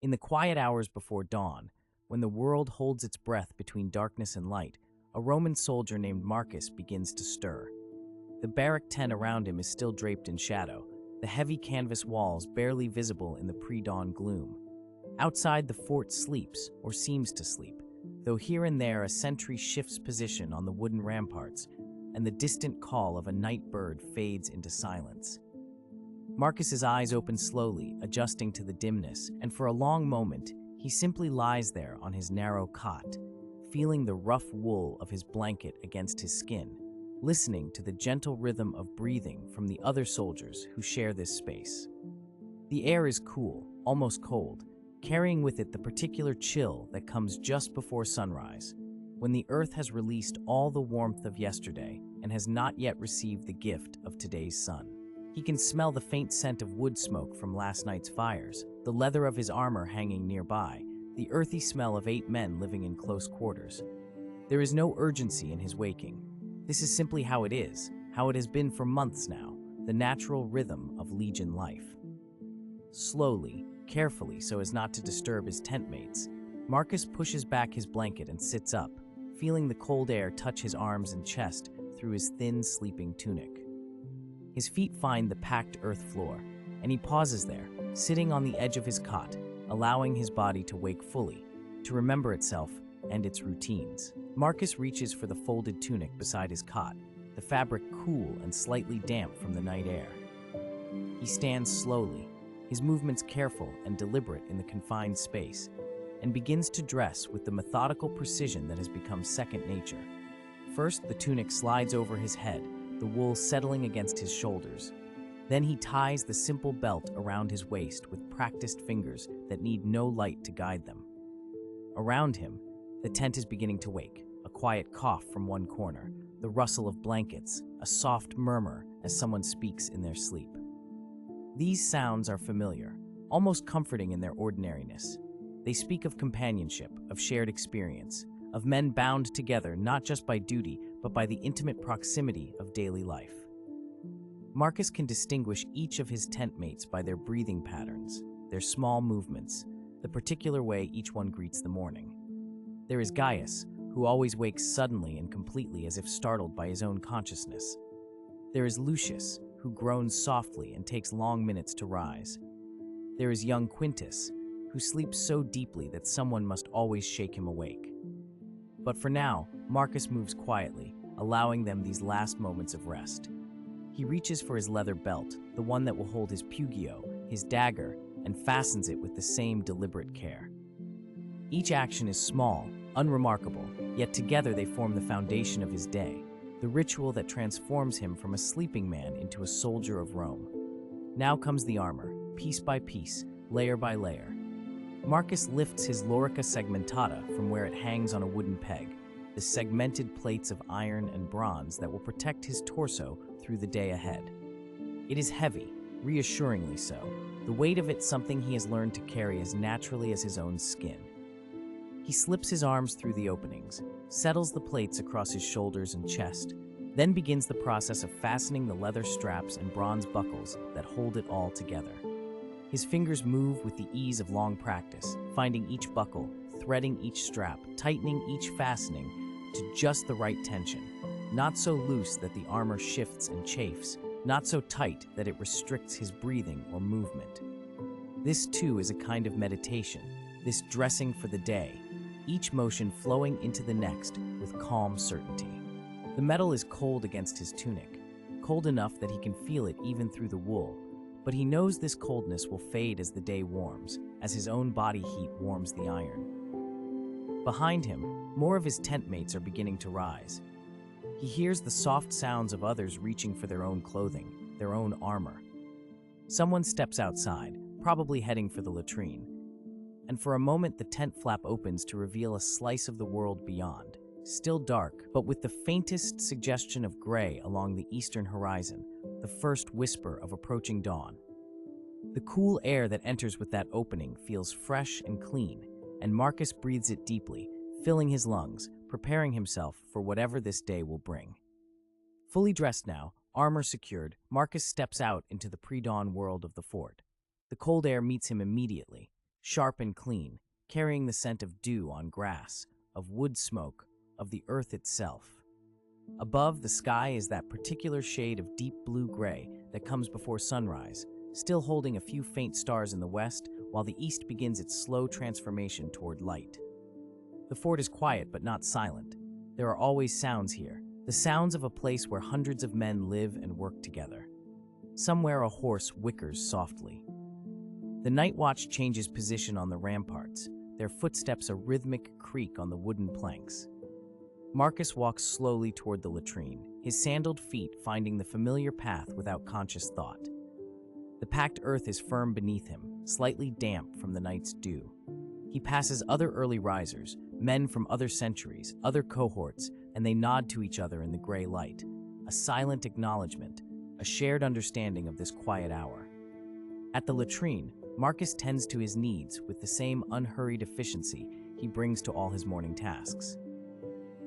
In the quiet hours before dawn, when the world holds its breath between darkness and light, a Roman soldier named Marcus begins to stir. The barrack tent around him is still draped in shadow, the heavy canvas walls barely visible in the pre-dawn gloom. Outside, the fort sleeps, or seems to sleep, though here and there a sentry shifts position on the wooden ramparts, and the distant call of a night bird fades into silence. Marcus's eyes open slowly, adjusting to the dimness, and for a long moment, he simply lies there on his narrow cot, feeling the rough wool of his blanket against his skin, listening to the gentle rhythm of breathing from the other soldiers who share this space. The air is cool, almost cold, carrying with it the particular chill that comes just before sunrise, when the earth has released all the warmth of yesterday and has not yet received the gift of today's sun. He can smell the faint scent of wood smoke from last night's fires, the leather of his armor hanging nearby, the earthy smell of 8 men living in close quarters. There is no urgency in his waking. This is simply how it is, how it has been for months now, the natural rhythm of Legion life. Slowly, carefully so as not to disturb his tent mates, Marcus pushes back his blanket and sits up, feeling the cold air touch his arms and chest through his thin sleeping tunic. His feet find the packed earth floor, and he pauses there, sitting on the edge of his cot, allowing his body to wake fully, to remember itself and its routines. Marcus reaches for the folded tunic beside his cot, the fabric cool and slightly damp from the night air. He stands slowly, his movements careful and deliberate in the confined space, and begins to dress with the methodical precision that has become second nature. First, the tunic slides over his head, the wool settling against his shoulders. Then he ties the simple belt around his waist with practiced fingers that need no light to guide them. Around him, the tent is beginning to wake, a quiet cough from one corner, the rustle of blankets, a soft murmur as someone speaks in their sleep. These sounds are familiar, almost comforting in their ordinariness. They speak of companionship, of shared experience, of men bound together not just by duty, but by the intimate proximity of daily life. Marcus can distinguish each of his tent mates by their breathing patterns, their small movements, the particular way each one greets the morning. There is Gaius, who always wakes suddenly and completely as if startled by his own consciousness. There is Lucius, who groans softly and takes long minutes to rise. There is young Quintus, who sleeps so deeply that someone must always shake him awake. But for now, Marcus moves quietly, allowing them these last moments of rest. He reaches for his leather belt, the one that will hold his pugio, his dagger, and fastens it with the same deliberate care. Each action is small, unremarkable, yet together they form the foundation of his day, the ritual that transforms him from a sleeping man into a soldier of Rome. Now comes the armor, piece by piece, layer by layer. Marcus lifts his lorica segmentata from where it hangs on a wooden peg, the segmented plates of iron and bronze that will protect his torso through the day ahead. It is heavy, reassuringly so, the weight of it something he has learned to carry as naturally as his own skin. He slips his arms through the openings, settles the plates across his shoulders and chest, then begins the process of fastening the leather straps and bronze buckles that hold it all together. His fingers move with the ease of long practice, finding each buckle, threading each strap, tightening each fastening to just the right tension, not so loose that the armor shifts and chafes, not so tight that it restricts his breathing or movement. This too is a kind of meditation, this dressing for the day, each motion flowing into the next with calm certainty. The metal is cold against his tunic, cold enough that he can feel it even through the wool, but he knows this coldness will fade as the day warms, as his own body heat warms the iron. Behind him, more of his tent mates are beginning to rise. He hears the soft sounds of others reaching for their own clothing, their own armor. Someone steps outside, probably heading for the latrine, and for a moment the tent flap opens to reveal a slice of the world beyond, still dark, but with the faintest suggestion of gray along the eastern horizon, the first whisper of approaching dawn. The cool air that enters with that opening feels fresh and clean, and Marcus breathes it deeply, filling his lungs, preparing himself for whatever this day will bring. Fully dressed now, armor secured, Marcus steps out into the pre-dawn world of the fort. The cold air meets him immediately, sharp and clean, carrying the scent of dew on grass, of wood smoke, of the earth itself. Above, the sky is that particular shade of deep blue-gray that comes before sunrise, still holding a few faint stars in the west, while the east begins its slow transformation toward light. The fort is quiet but not silent. There are always sounds here, the sounds of a place where hundreds of men live and work together. Somewhere a horse whickers softly. The night watch changes position on the ramparts, their footsteps a rhythmic creak on the wooden planks. Marcus walks slowly toward the latrine, his sandaled feet finding the familiar path without conscious thought. The packed earth is firm beneath him, slightly damp from the night's dew. He passes other early risers, men from other centuries, other cohorts, and they nod to each other in the gray light, a silent acknowledgement, a shared understanding of this quiet hour. At the latrine, Marcus tends to his needs with the same unhurried efficiency he brings to all his morning tasks.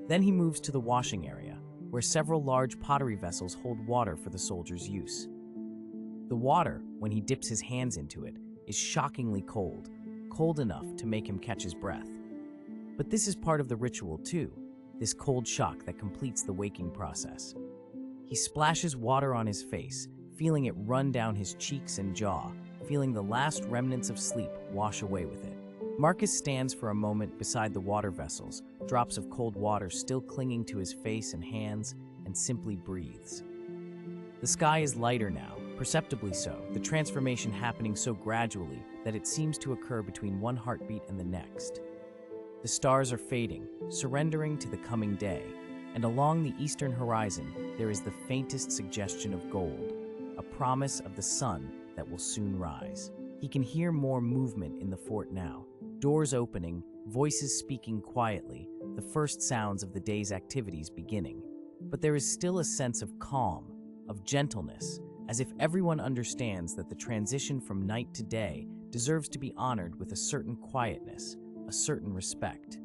Then he moves to the washing area, where several large pottery vessels hold water for the soldiers' use. The water, when he dips his hands into it, is shockingly cold, cold enough to make him catch his breath. But this is part of the ritual too, this cold shock that completes the waking process. He splashes water on his face, feeling it run down his cheeks and jaw, feeling the last remnants of sleep wash away with it. Marcus stands for a moment beside the water vessels, drops of cold water still clinging to his face and hands, and simply breathes. The sky is lighter now, perceptibly so, the transformation happening so gradually that it seems to occur between one heartbeat and the next. The stars are fading, surrendering to the coming day, and along the eastern horizon there is the faintest suggestion of gold, a promise of the sun that will soon rise. He can hear more movement in the fort now, doors opening, voices speaking quietly, the first sounds of the day's activities beginning. But there is still a sense of calm, of gentleness, as if everyone understands that the transition from night to day deserves to be honored with a certain quietness, a certain respect.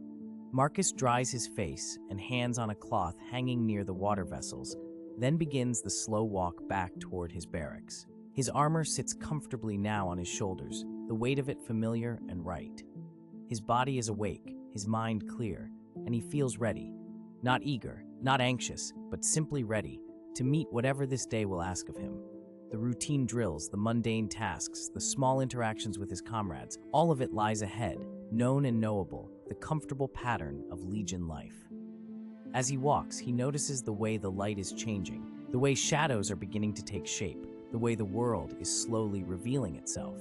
Marcus dries his face and hands on a cloth hanging near the water vessels, then begins the slow walk back toward his barracks. His armor sits comfortably now on his shoulders, the weight of it familiar and right. His body is awake, his mind clear, and he feels ready. Not eager, not anxious, but simply ready to meet whatever this day will ask of him. The routine drills, the mundane tasks, the small interactions with his comrades, all of it lies ahead, known and knowable, the comfortable pattern of Legion life. As he walks, he notices the way the light is changing, the way shadows are beginning to take shape, the way the world is slowly revealing itself.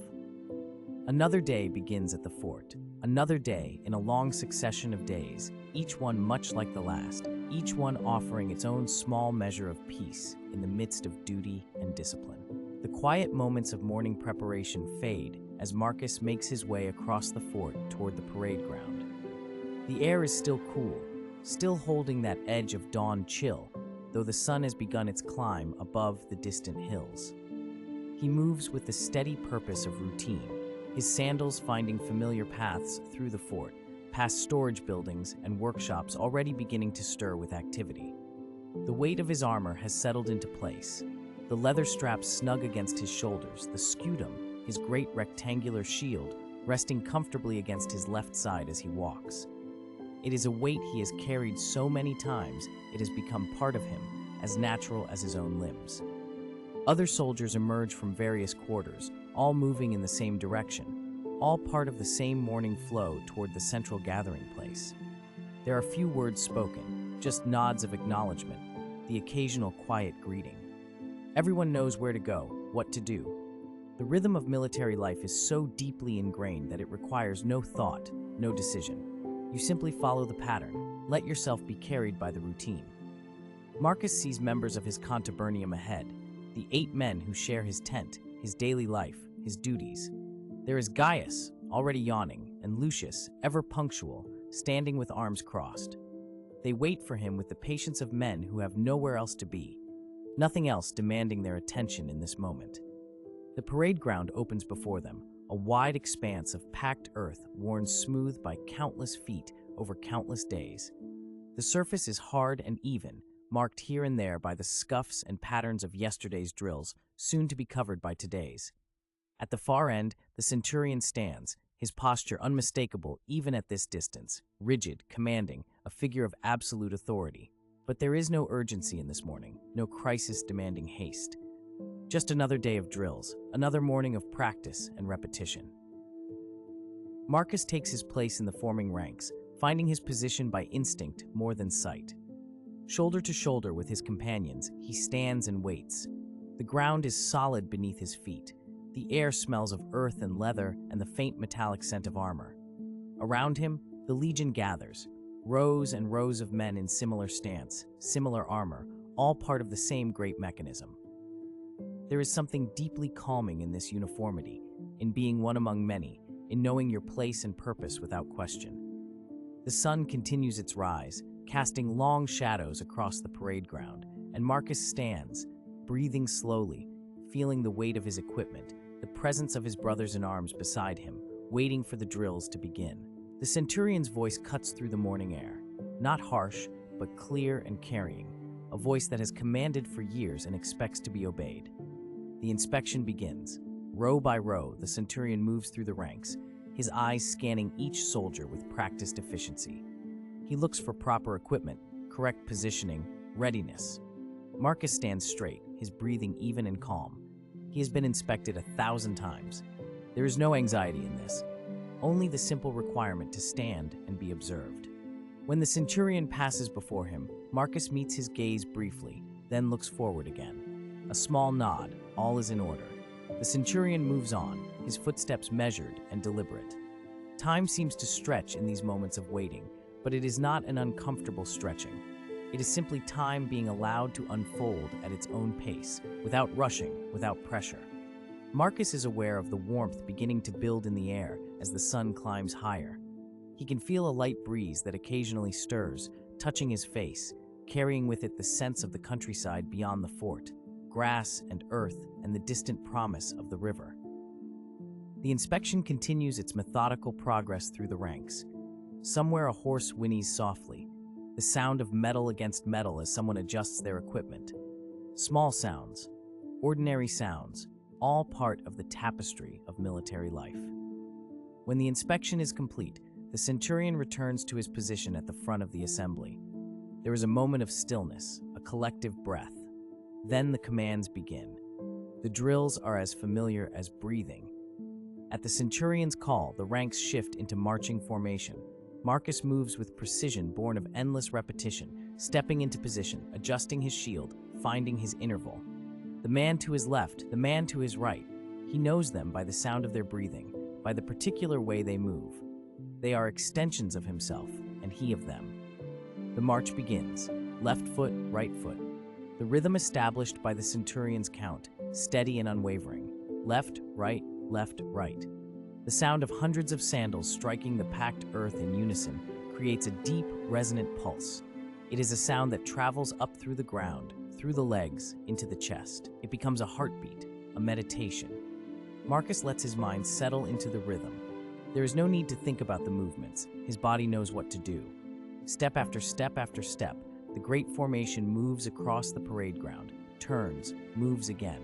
Another day begins at the fort, another day in a long succession of days, each one much like the last, each one offering its own small measure of peace in the midst of duty and discipline. The quiet moments of morning preparation fade as Marcus makes his way across the fort toward the parade ground. The air is still cool, still holding that edge of dawn chill, though the sun has begun its climb above the distant hills. He moves with the steady purpose of routine, his sandals finding familiar paths through the fort, past storage buildings and workshops already beginning to stir with activity. The weight of his armor has settled into place, the leather straps snug against his shoulders, the scutum, his great rectangular shield, resting comfortably against his left side as he walks. It is a weight he has carried so many times it has become part of him, as natural as his own limbs. Other soldiers emerge from various quarters, all moving in the same direction, all part of the same morning flow toward the central gathering place. There are few words spoken, just nods of acknowledgement, the occasional quiet greeting. Everyone knows where to go, what to do. The rhythm of military life is so deeply ingrained that it requires no thought, no decision. You simply follow the pattern, let yourself be carried by the routine. Marcus sees members of his contubernium ahead, the 8 men who share his tent, his daily life, his duties. There is Gaius, already yawning, and Lucius, ever punctual, standing with arms crossed. They wait for him with the patience of men who have nowhere else to be, nothing else demanding their attention in this moment. The parade ground opens before them, a wide expanse of packed earth worn smooth by countless feet over countless days. The surface is hard and even, marked here and there by the scuffs and patterns of yesterday's drills, soon to be covered by today's. At the far end, the centurion stands, his posture unmistakable even at this distance, rigid, commanding, a figure of absolute authority. But there is no urgency in this morning, no crisis demanding haste. Just another day of drills, another morning of practice and repetition. Marcus takes his place in the forming ranks, finding his position by instinct more than sight. Shoulder to shoulder with his companions, he stands and waits. The ground is solid beneath his feet. The air smells of earth and leather and the faint metallic scent of armor. Around him, the legion gathers, rows and rows of men in similar stance, similar armor, all part of the same great mechanism. There is something deeply calming in this uniformity, in being one among many, in knowing your place and purpose without question. The sun continues its rise, casting long shadows across the parade ground, and Marcus stands, breathing slowly, feeling the weight of his equipment, the presence of his brothers in arms beside him, waiting for the drills to begin. The centurion's voice cuts through the morning air, not harsh, but clear and carrying, a voice that has commanded for years and expects to be obeyed. The inspection begins. Row by row, the centurion moves through the ranks, his eyes scanning each soldier with practiced efficiency. He looks for proper equipment, correct positioning, readiness. Marcus stands straight, his breathing even and calm. He has been inspected 1,000 times. There is no anxiety in this, only the simple requirement to stand and be observed. When the centurion passes before him, Marcus meets his gaze briefly, then looks forward again. A small nod, all is in order. The centurion moves on, his footsteps measured and deliberate. Time seems to stretch in these moments of waiting, but it is not an uncomfortable stretching. It is simply time being allowed to unfold at its own pace, without rushing, without pressure. Marcus is aware of the warmth beginning to build in the air as the sun climbs higher. He can feel a light breeze that occasionally stirs, touching his face, carrying with it the sense of the countryside beyond the fort, grass and earth and the distant promise of the river. The inspection continues its methodical progress through the ranks. Somewhere a horse whinnies softly, the sound of metal against metal as someone adjusts their equipment. Small sounds, ordinary sounds, all part of the tapestry of military life. When the inspection is complete, the centurion returns to his position at the front of the assembly. There is a moment of stillness, a collective breath. Then the commands begin. The drills are as familiar as breathing. At the centurion's call, the ranks shift into marching formation. Marcus moves with precision born of endless repetition, stepping into position, adjusting his shield, finding his interval. The man to his left, the man to his right, he knows them by the sound of their breathing, by the particular way they move. They are extensions of himself, and he of them. The march begins, left foot, right foot. The rhythm established by the centurion's count, steady and unwavering. Left, right, right. The sound of hundreds of sandals striking the packed earth in unison creates a deep, resonant pulse. It is a sound that travels up through the ground, through the legs, into the chest. It becomes a heartbeat, a meditation. Marcus lets his mind settle into the rhythm. There is no need to think about the movements. His body knows what to do. Step after step after step, the great formation moves across the parade ground, turns, moves again.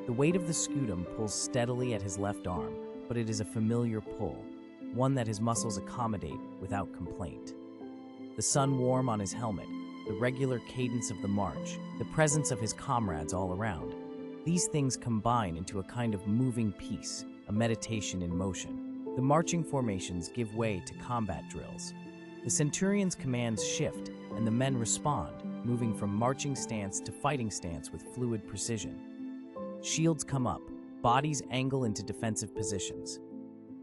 The weight of the scutum pulls steadily at his left arm, but it is a familiar pull, one that his muscles accommodate without complaint. The sun warm on his helmet, the regular cadence of the march, the presence of his comrades all around. These things combine into a kind of moving peace, a meditation in motion. The marching formations give way to combat drills. The centurion's commands shift, and the men respond, moving from marching stance to fighting stance with fluid precision. Shields come up, bodies angle into defensive positions.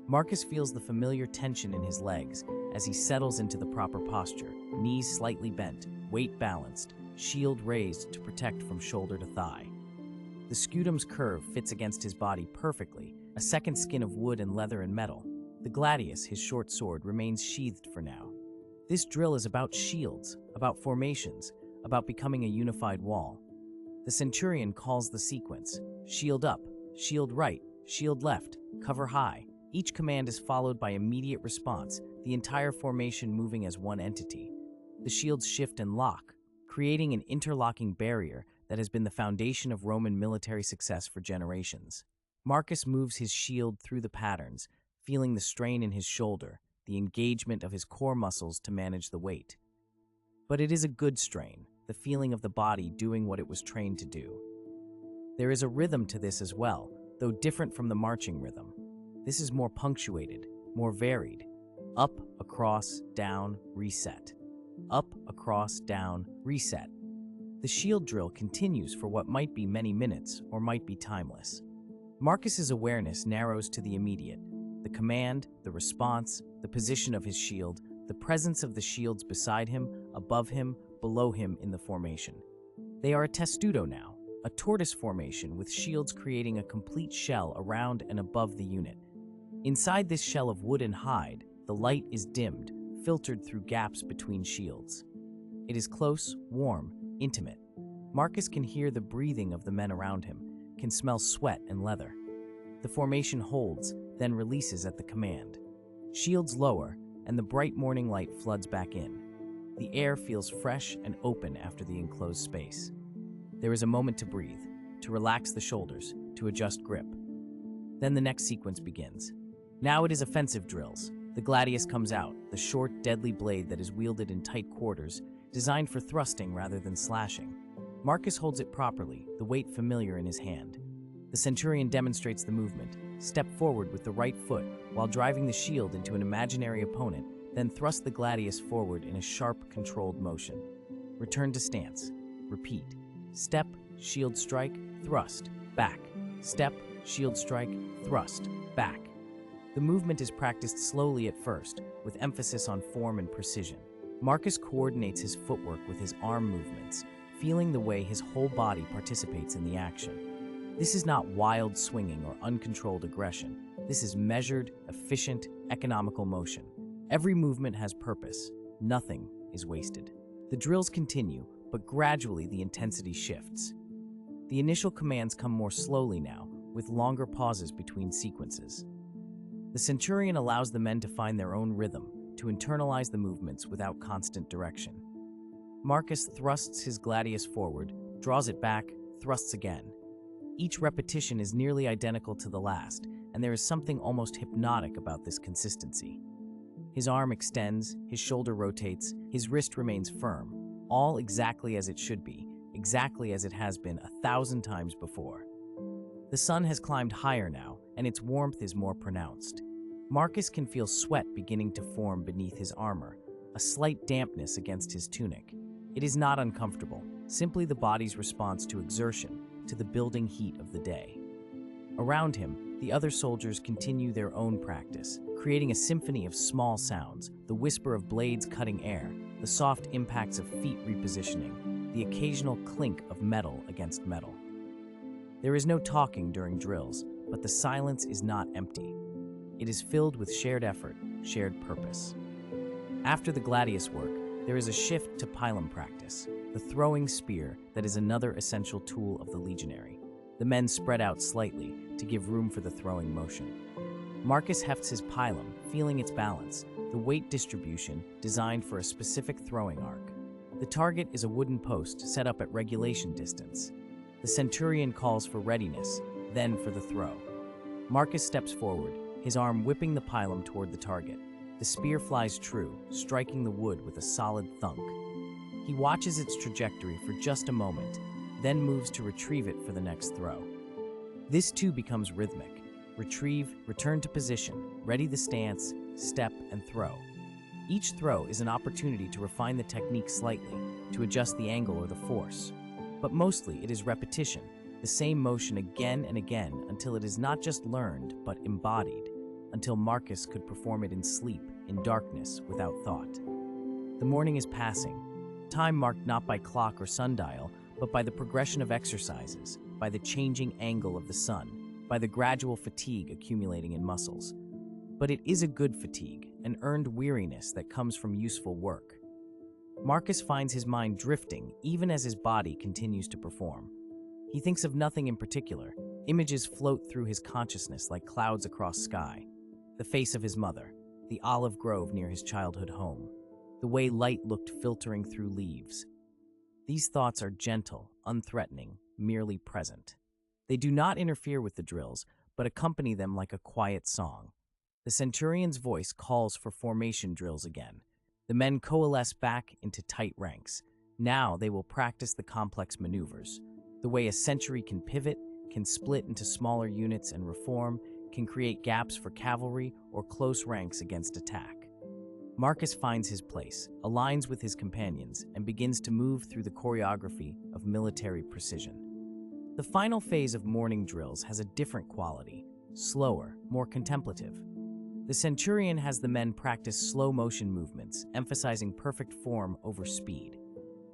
Marcus feels the familiar tension in his legs as he settles into the proper posture, knees slightly bent, weight balanced, shield raised to protect from shoulder to thigh. The scutum's curve fits against his body perfectly, a second skin of wood and leather and metal. The gladius, his short sword, remains sheathed for now. This drill is about shields, about formations, about becoming a unified wall. The centurion calls the sequence: shield up, shield right, shield left, cover high. Each command is followed by immediate response, the entire formation moving as one entity. The shields shift and lock, creating an interlocking barrier that has been the foundation of Roman military success for generations. Marcus moves his shield through the patterns, feeling the strain in his shoulder, the engagement of his core muscles to manage the weight. But it is a good strain, the feeling of the body doing what it was trained to do. There is a rhythm to this as well, though different from the marching rhythm. This is more punctuated, more varied. Up, across, down, reset. Up, across, down, reset. The shield drill continues for what might be many minutes or might be timeless. Marcus's awareness narrows to the immediate. The command, the response, the position of his shield, the presence of the shields beside him, above him, below him in the formation. They are a testudo now, a tortoise formation with shields creating a complete shell around and above the unit. Inside this shell of wood and hide, the light is dimmed, filtered through gaps between shields. It is close, warm, intimate. Marcus can hear the breathing of the men around him, can smell sweat and leather. The formation holds, then releases at the command. Shields lower, and the bright morning light floods back in. The air feels fresh and open after the enclosed space. There is a moment to breathe, to relax the shoulders, to adjust grip. Then the next sequence begins. Now it is offensive drills. The gladius comes out, the short, deadly blade that is wielded in tight quarters, designed for thrusting rather than slashing. Marcus holds it properly, the weight familiar in his hand. The centurion demonstrates the movement. Step forward with the right foot while driving the shield into an imaginary opponent, then thrust the gladius forward in a sharp, controlled motion. Return to stance. Repeat. Step, shield strike, thrust, back. Step, shield strike, thrust, back. The movement is practiced slowly at first, with emphasis on form and precision. Marcus coordinates his footwork with his arm movements, feeling the way his whole body participates in the action. This is not wild swinging or uncontrolled aggression. This is measured, efficient, economical motion. Every movement has purpose. Nothing is wasted. The drills continue, but gradually the intensity shifts. The initial commands come more slowly now, with longer pauses between sequences. The centurion allows the men to find their own rhythm, to internalize the movements without constant direction. Marcus thrusts his gladius forward, draws it back, thrusts again. Each repetition is nearly identical to the last, and there is something almost hypnotic about this consistency. His arm extends, his shoulder rotates, his wrist remains firm, all exactly as it should be, exactly as it has been 1,000 times before. The sun has climbed higher now, and its warmth is more pronounced. Marcus can feel sweat beginning to form beneath his armor, a slight dampness against his tunic. It is not uncomfortable, simply the body's response to exertion, to the building heat of the day. Around him, the other soldiers continue their own practice, creating a symphony of small sounds, the whisper of blades cutting air, the soft impacts of feet repositioning, the occasional clink of metal against metal. There is no talking during drills, but the silence is not empty. It is filled with shared effort, shared purpose. After the gladius work, there is a shift to pilum practice, the throwing spear that is another essential tool of the legionary. The men spread out slightly to give room for the throwing motion. Marcus hefts his pilum, feeling its balance, the weight distribution designed for a specific throwing arc. The target is a wooden post set up at regulation distance. The centurion calls for readiness, then for the throw. Marcus steps forward, his arm whipping the pilum toward the target. The spear flies true, striking the wood with a solid thunk. He watches its trajectory for just a moment, then moves to retrieve it for the next throw. This too becomes rhythmic. Retrieve, return to position, ready the stance, step, and throw. Each throw is an opportunity to refine the technique slightly, to adjust the angle or the force. But mostly it is repetition, the same motion again and again until it is not just learned, but embodied, until Marcus could perform it in sleep, in darkness, without thought. The morning is passing, time marked not by clock or sundial, but by the progression of exercises, by the changing angle of the sun, by the gradual fatigue accumulating in muscles. But it is a good fatigue, an earned weariness that comes from useful work. Marcus finds his mind drifting even as his body continues to perform. He thinks of nothing in particular. Images float through his consciousness like clouds across sky. The face of his mother, the olive grove near his childhood home, the way light looked filtering through leaves. These thoughts are gentle, unthreatening, merely present. They do not interfere with the drills, but accompany them like a quiet song. The centurion's voice calls for formation drills again. The men coalesce back into tight ranks. Now they will practice the complex maneuvers. The way a century can pivot, can split into smaller units and reform, can create gaps for cavalry or close ranks against attack. Marcus finds his place, aligns with his companions, and begins to move through the choreography of military precision. The final phase of morning drills has a different quality, slower, more contemplative. The centurion has the men practice slow motion movements, emphasizing perfect form over speed.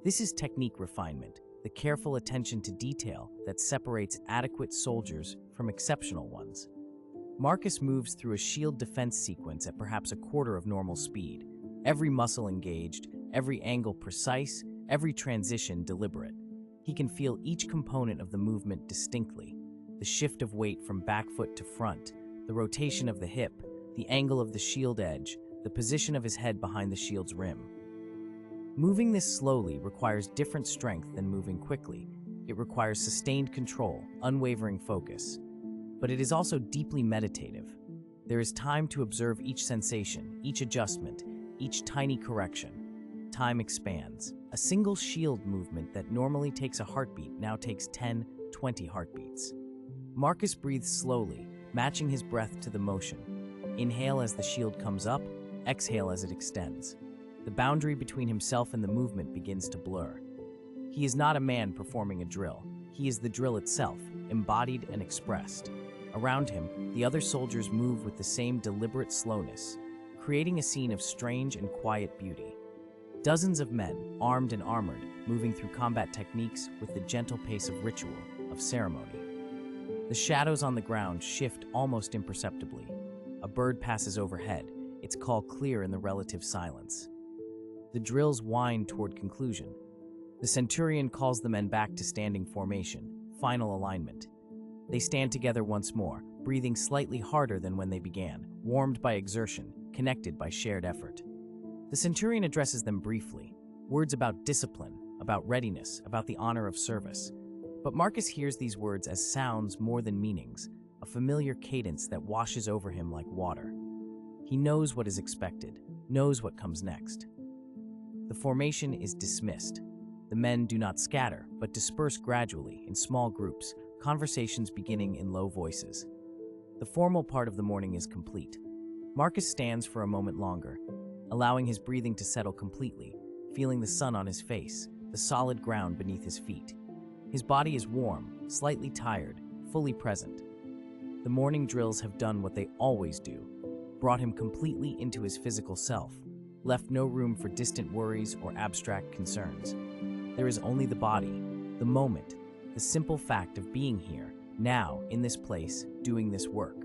This is technique refinement, the careful attention to detail that separates adequate soldiers from exceptional ones. Marcus moves through a shield defense sequence at perhaps a quarter of normal speed, every muscle engaged, every angle precise, every transition deliberate. He can feel each component of the movement distinctly, the shift of weight from back foot to front, the rotation of the hip, the angle of the shield edge, the position of his head behind the shield's rim. Moving this slowly requires different strength than moving quickly. It requires sustained control, unwavering focus. But it is also deeply meditative. There is time to observe each sensation, each adjustment, each tiny correction. Time expands. A single shield movement that normally takes a heartbeat now takes 10, 20 heartbeats. Marcus breathes slowly, matching his breath to the motion. Inhale as the shield comes up, exhale as it extends. The boundary between himself and the movement begins to blur. He is not a man performing a drill. He is the drill itself, embodied and expressed. Around him, the other soldiers move with the same deliberate slowness, creating a scene of strange and quiet beauty. Dozens of men, armed and armored, moving through combat techniques with the gentle pace of ritual, of ceremony. The shadows on the ground shift almost imperceptibly. A bird passes overhead, its call clear in the relative silence. The drills wind toward conclusion. The centurion calls the men back to standing formation, final alignment. They stand together once more, breathing slightly harder than when they began, warmed by exertion, connected by shared effort. The centurion addresses them briefly, words about discipline, about readiness, about the honor of service. But Marcus hears these words as sounds more than meanings, a familiar cadence that washes over him like water. He knows what is expected, knows what comes next. The formation is dismissed. The men do not scatter, but disperse gradually in small groups, conversations beginning in low voices. The formal part of the morning is complete. Marcus stands for a moment longer, allowing his breathing to settle completely, feeling the sun on his face, the solid ground beneath his feet. His body is warm, slightly tired, fully present. The morning drills have done what they always do, brought him completely into his physical self, left no room for distant worries or abstract concerns. There is only the body, the moment, the simple fact of being here, now, in this place, doing this work.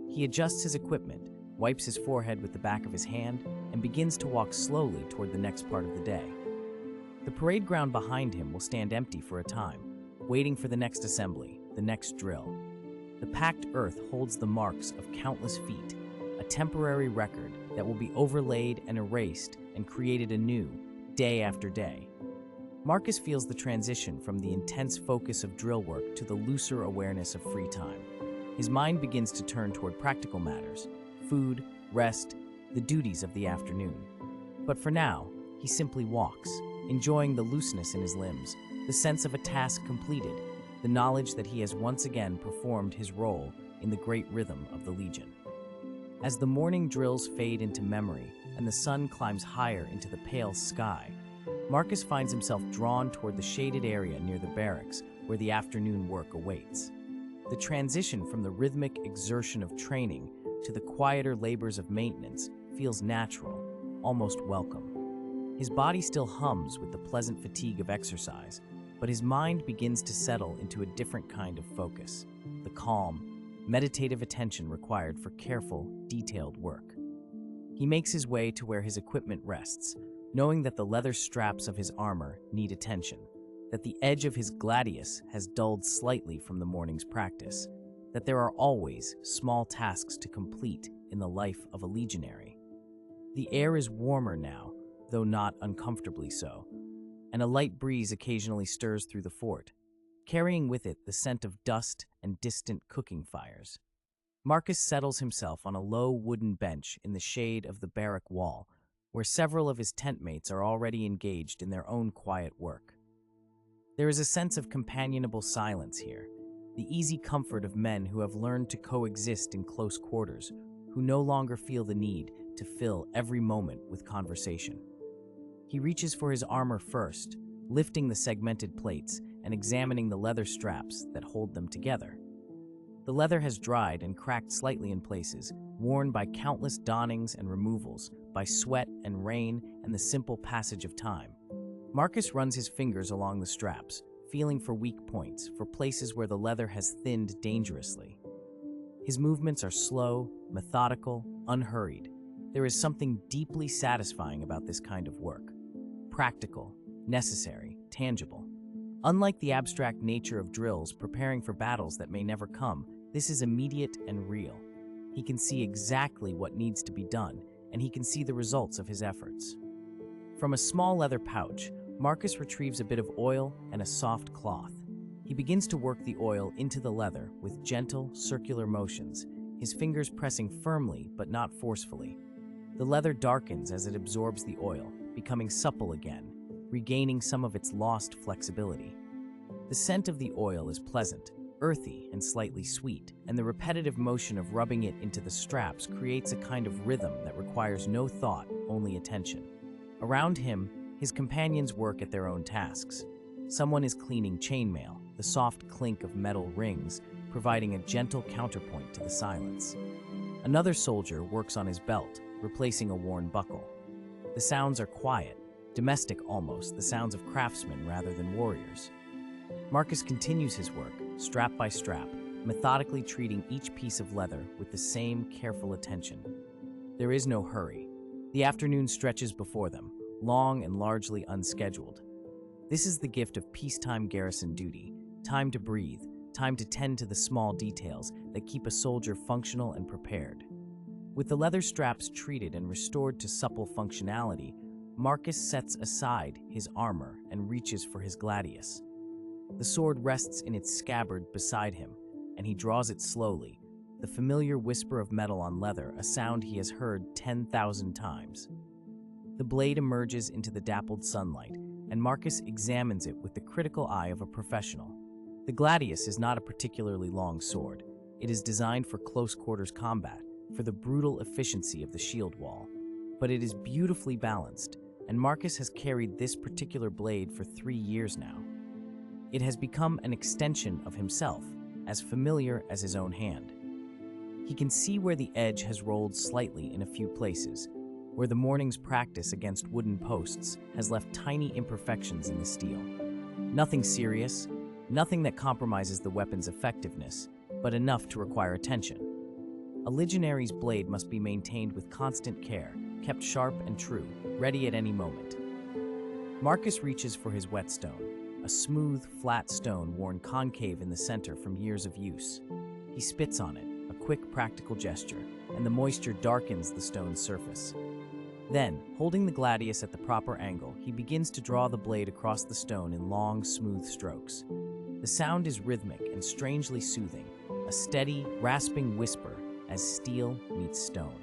He adjusts his equipment, wipes his forehead with the back of his hand, and begins to walk slowly toward the next part of the day. The parade ground behind him will stand empty for a time, waiting for the next assembly, the next drill. The packed earth holds the marks of countless feet, a temporary record that will be overlaid and erased and created anew, day after day. Marcus feels the transition from the intense focus of drill work to the looser awareness of free time. His mind begins to turn toward practical matters, food, rest, the duties of the afternoon. But for now, he simply walks, enjoying the looseness in his limbs, the sense of a task completed, the knowledge that he has once again performed his role in the great rhythm of the Legion. As the morning drills fade into memory and the sun climbs higher into the pale sky, Marcus finds himself drawn toward the shaded area near the barracks where the afternoon work awaits. The transition from the rhythmic exertion of training to the quieter labors of maintenance feels natural, almost welcome. His body still hums with the pleasant fatigue of exercise, but his mind begins to settle into a different kind of focus, the calm, meditative attention required for careful, detailed work. He makes his way to where his equipment rests, knowing that the leather straps of his armor need attention, that the edge of his gladius has dulled slightly from the morning's practice, that there are always small tasks to complete in the life of a legionary. The air is warmer now, though not uncomfortably so, and a light breeze occasionally stirs through the fort, carrying with it the scent of dust and distant cooking fires. Marcus settles himself on a low wooden bench in the shade of the barrack wall, where several of his tent mates are already engaged in their own quiet work. There is a sense of companionable silence here, the easy comfort of men who have learned to coexist in close quarters, who no longer feel the need to fill every moment with conversation. He reaches for his armor first, lifting the segmented plates and examining the leather straps that hold them together. The leather has dried and cracked slightly in places, worn by countless donnings and removals, by sweat and rain and the simple passage of time. Marcus runs his fingers along the straps, feeling for weak points, for places where the leather has thinned dangerously. His movements are slow, methodical, unhurried. There is something deeply satisfying about this kind of work. Practical, necessary, tangible. Unlike the abstract nature of drills preparing for battles that may never come, this is immediate and real. He can see exactly what needs to be done, and he can see the results of his efforts. From a small leather pouch, Marcus retrieves a bit of oil and a soft cloth. He begins to work the oil into the leather with gentle, circular motions, his fingers pressing firmly but not forcefully. The leather darkens as it absorbs the oil, becoming supple again, regaining some of its lost flexibility. The scent of the oil is pleasant, earthy, and slightly sweet, and the repetitive motion of rubbing it into the straps creates a kind of rhythm that requires no thought, only attention. Around him, his companions work at their own tasks. Someone is cleaning chainmail, the soft clink of metal rings providing a gentle counterpoint to the silence. Another soldier works on his belt, replacing a worn buckle. The sounds are quiet, domestic almost, the sounds of craftsmen rather than warriors. Marcus continues his work, strap by strap, methodically treating each piece of leather with the same careful attention. There is no hurry. The afternoon stretches before them, long and largely unscheduled. This is the gift of peacetime garrison duty, time to breathe, time to tend to the small details that keep a soldier functional and prepared. With the leather straps treated and restored to supple functionality, Marcus sets aside his armor and reaches for his gladius. The sword rests in its scabbard beside him, and he draws it slowly, the familiar whisper of metal on leather, a sound he has heard 10,000 times. The blade emerges into the dappled sunlight, and Marcus examines it with the critical eye of a professional. The gladius is not a particularly long sword. It is designed for close-quarters combat, for the brutal efficiency of the shield wall. But it is beautifully balanced, and Marcus has carried this particular blade for 3 years now. It has become an extension of himself, as familiar as his own hand. He can see where the edge has rolled slightly in a few places, where the morning's practice against wooden posts has left tiny imperfections in the steel. Nothing serious, nothing that compromises the weapon's effectiveness, but enough to require attention. A legionary's blade must be maintained with constant care, kept sharp and true, ready at any moment. Marcus reaches for his whetstone, a smooth, flat stone worn concave in the center from years of use. He spits on it, a quick, practical gesture, and the moisture darkens the stone's surface. Then, holding the gladius at the proper angle, he begins to draw the blade across the stone in long, smooth strokes. The sound is rhythmic and strangely soothing, a steady, rasping whisper as steel meets stone.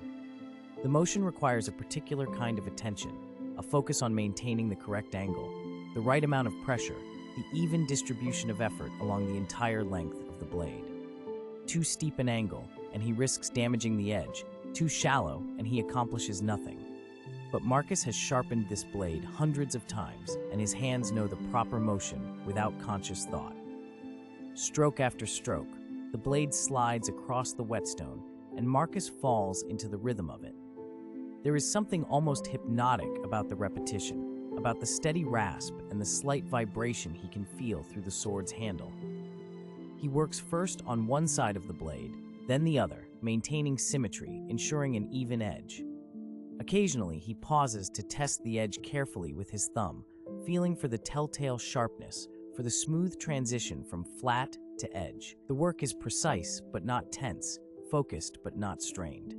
The motion requires a particular kind of attention, a focus on maintaining the correct angle, the right amount of pressure, the even distribution of effort along the entire length of the blade. Too steep an angle, and he risks damaging the edge. Too shallow, and he accomplishes nothing. But Marcus has sharpened this blade hundreds of times, and his hands know the proper motion without conscious thought. Stroke after stroke, the blade slides across the whetstone, and Marcus falls into the rhythm of it. There is something almost hypnotic about the repetition, about the steady rasp and the slight vibration he can feel through the sword's handle. He works first on one side of the blade, then the other, maintaining symmetry, ensuring an even edge. Occasionally, he pauses to test the edge carefully with his thumb, feeling for the telltale sharpness, for the smooth transition from flat to edge. The work is precise but not tense, focused but not strained.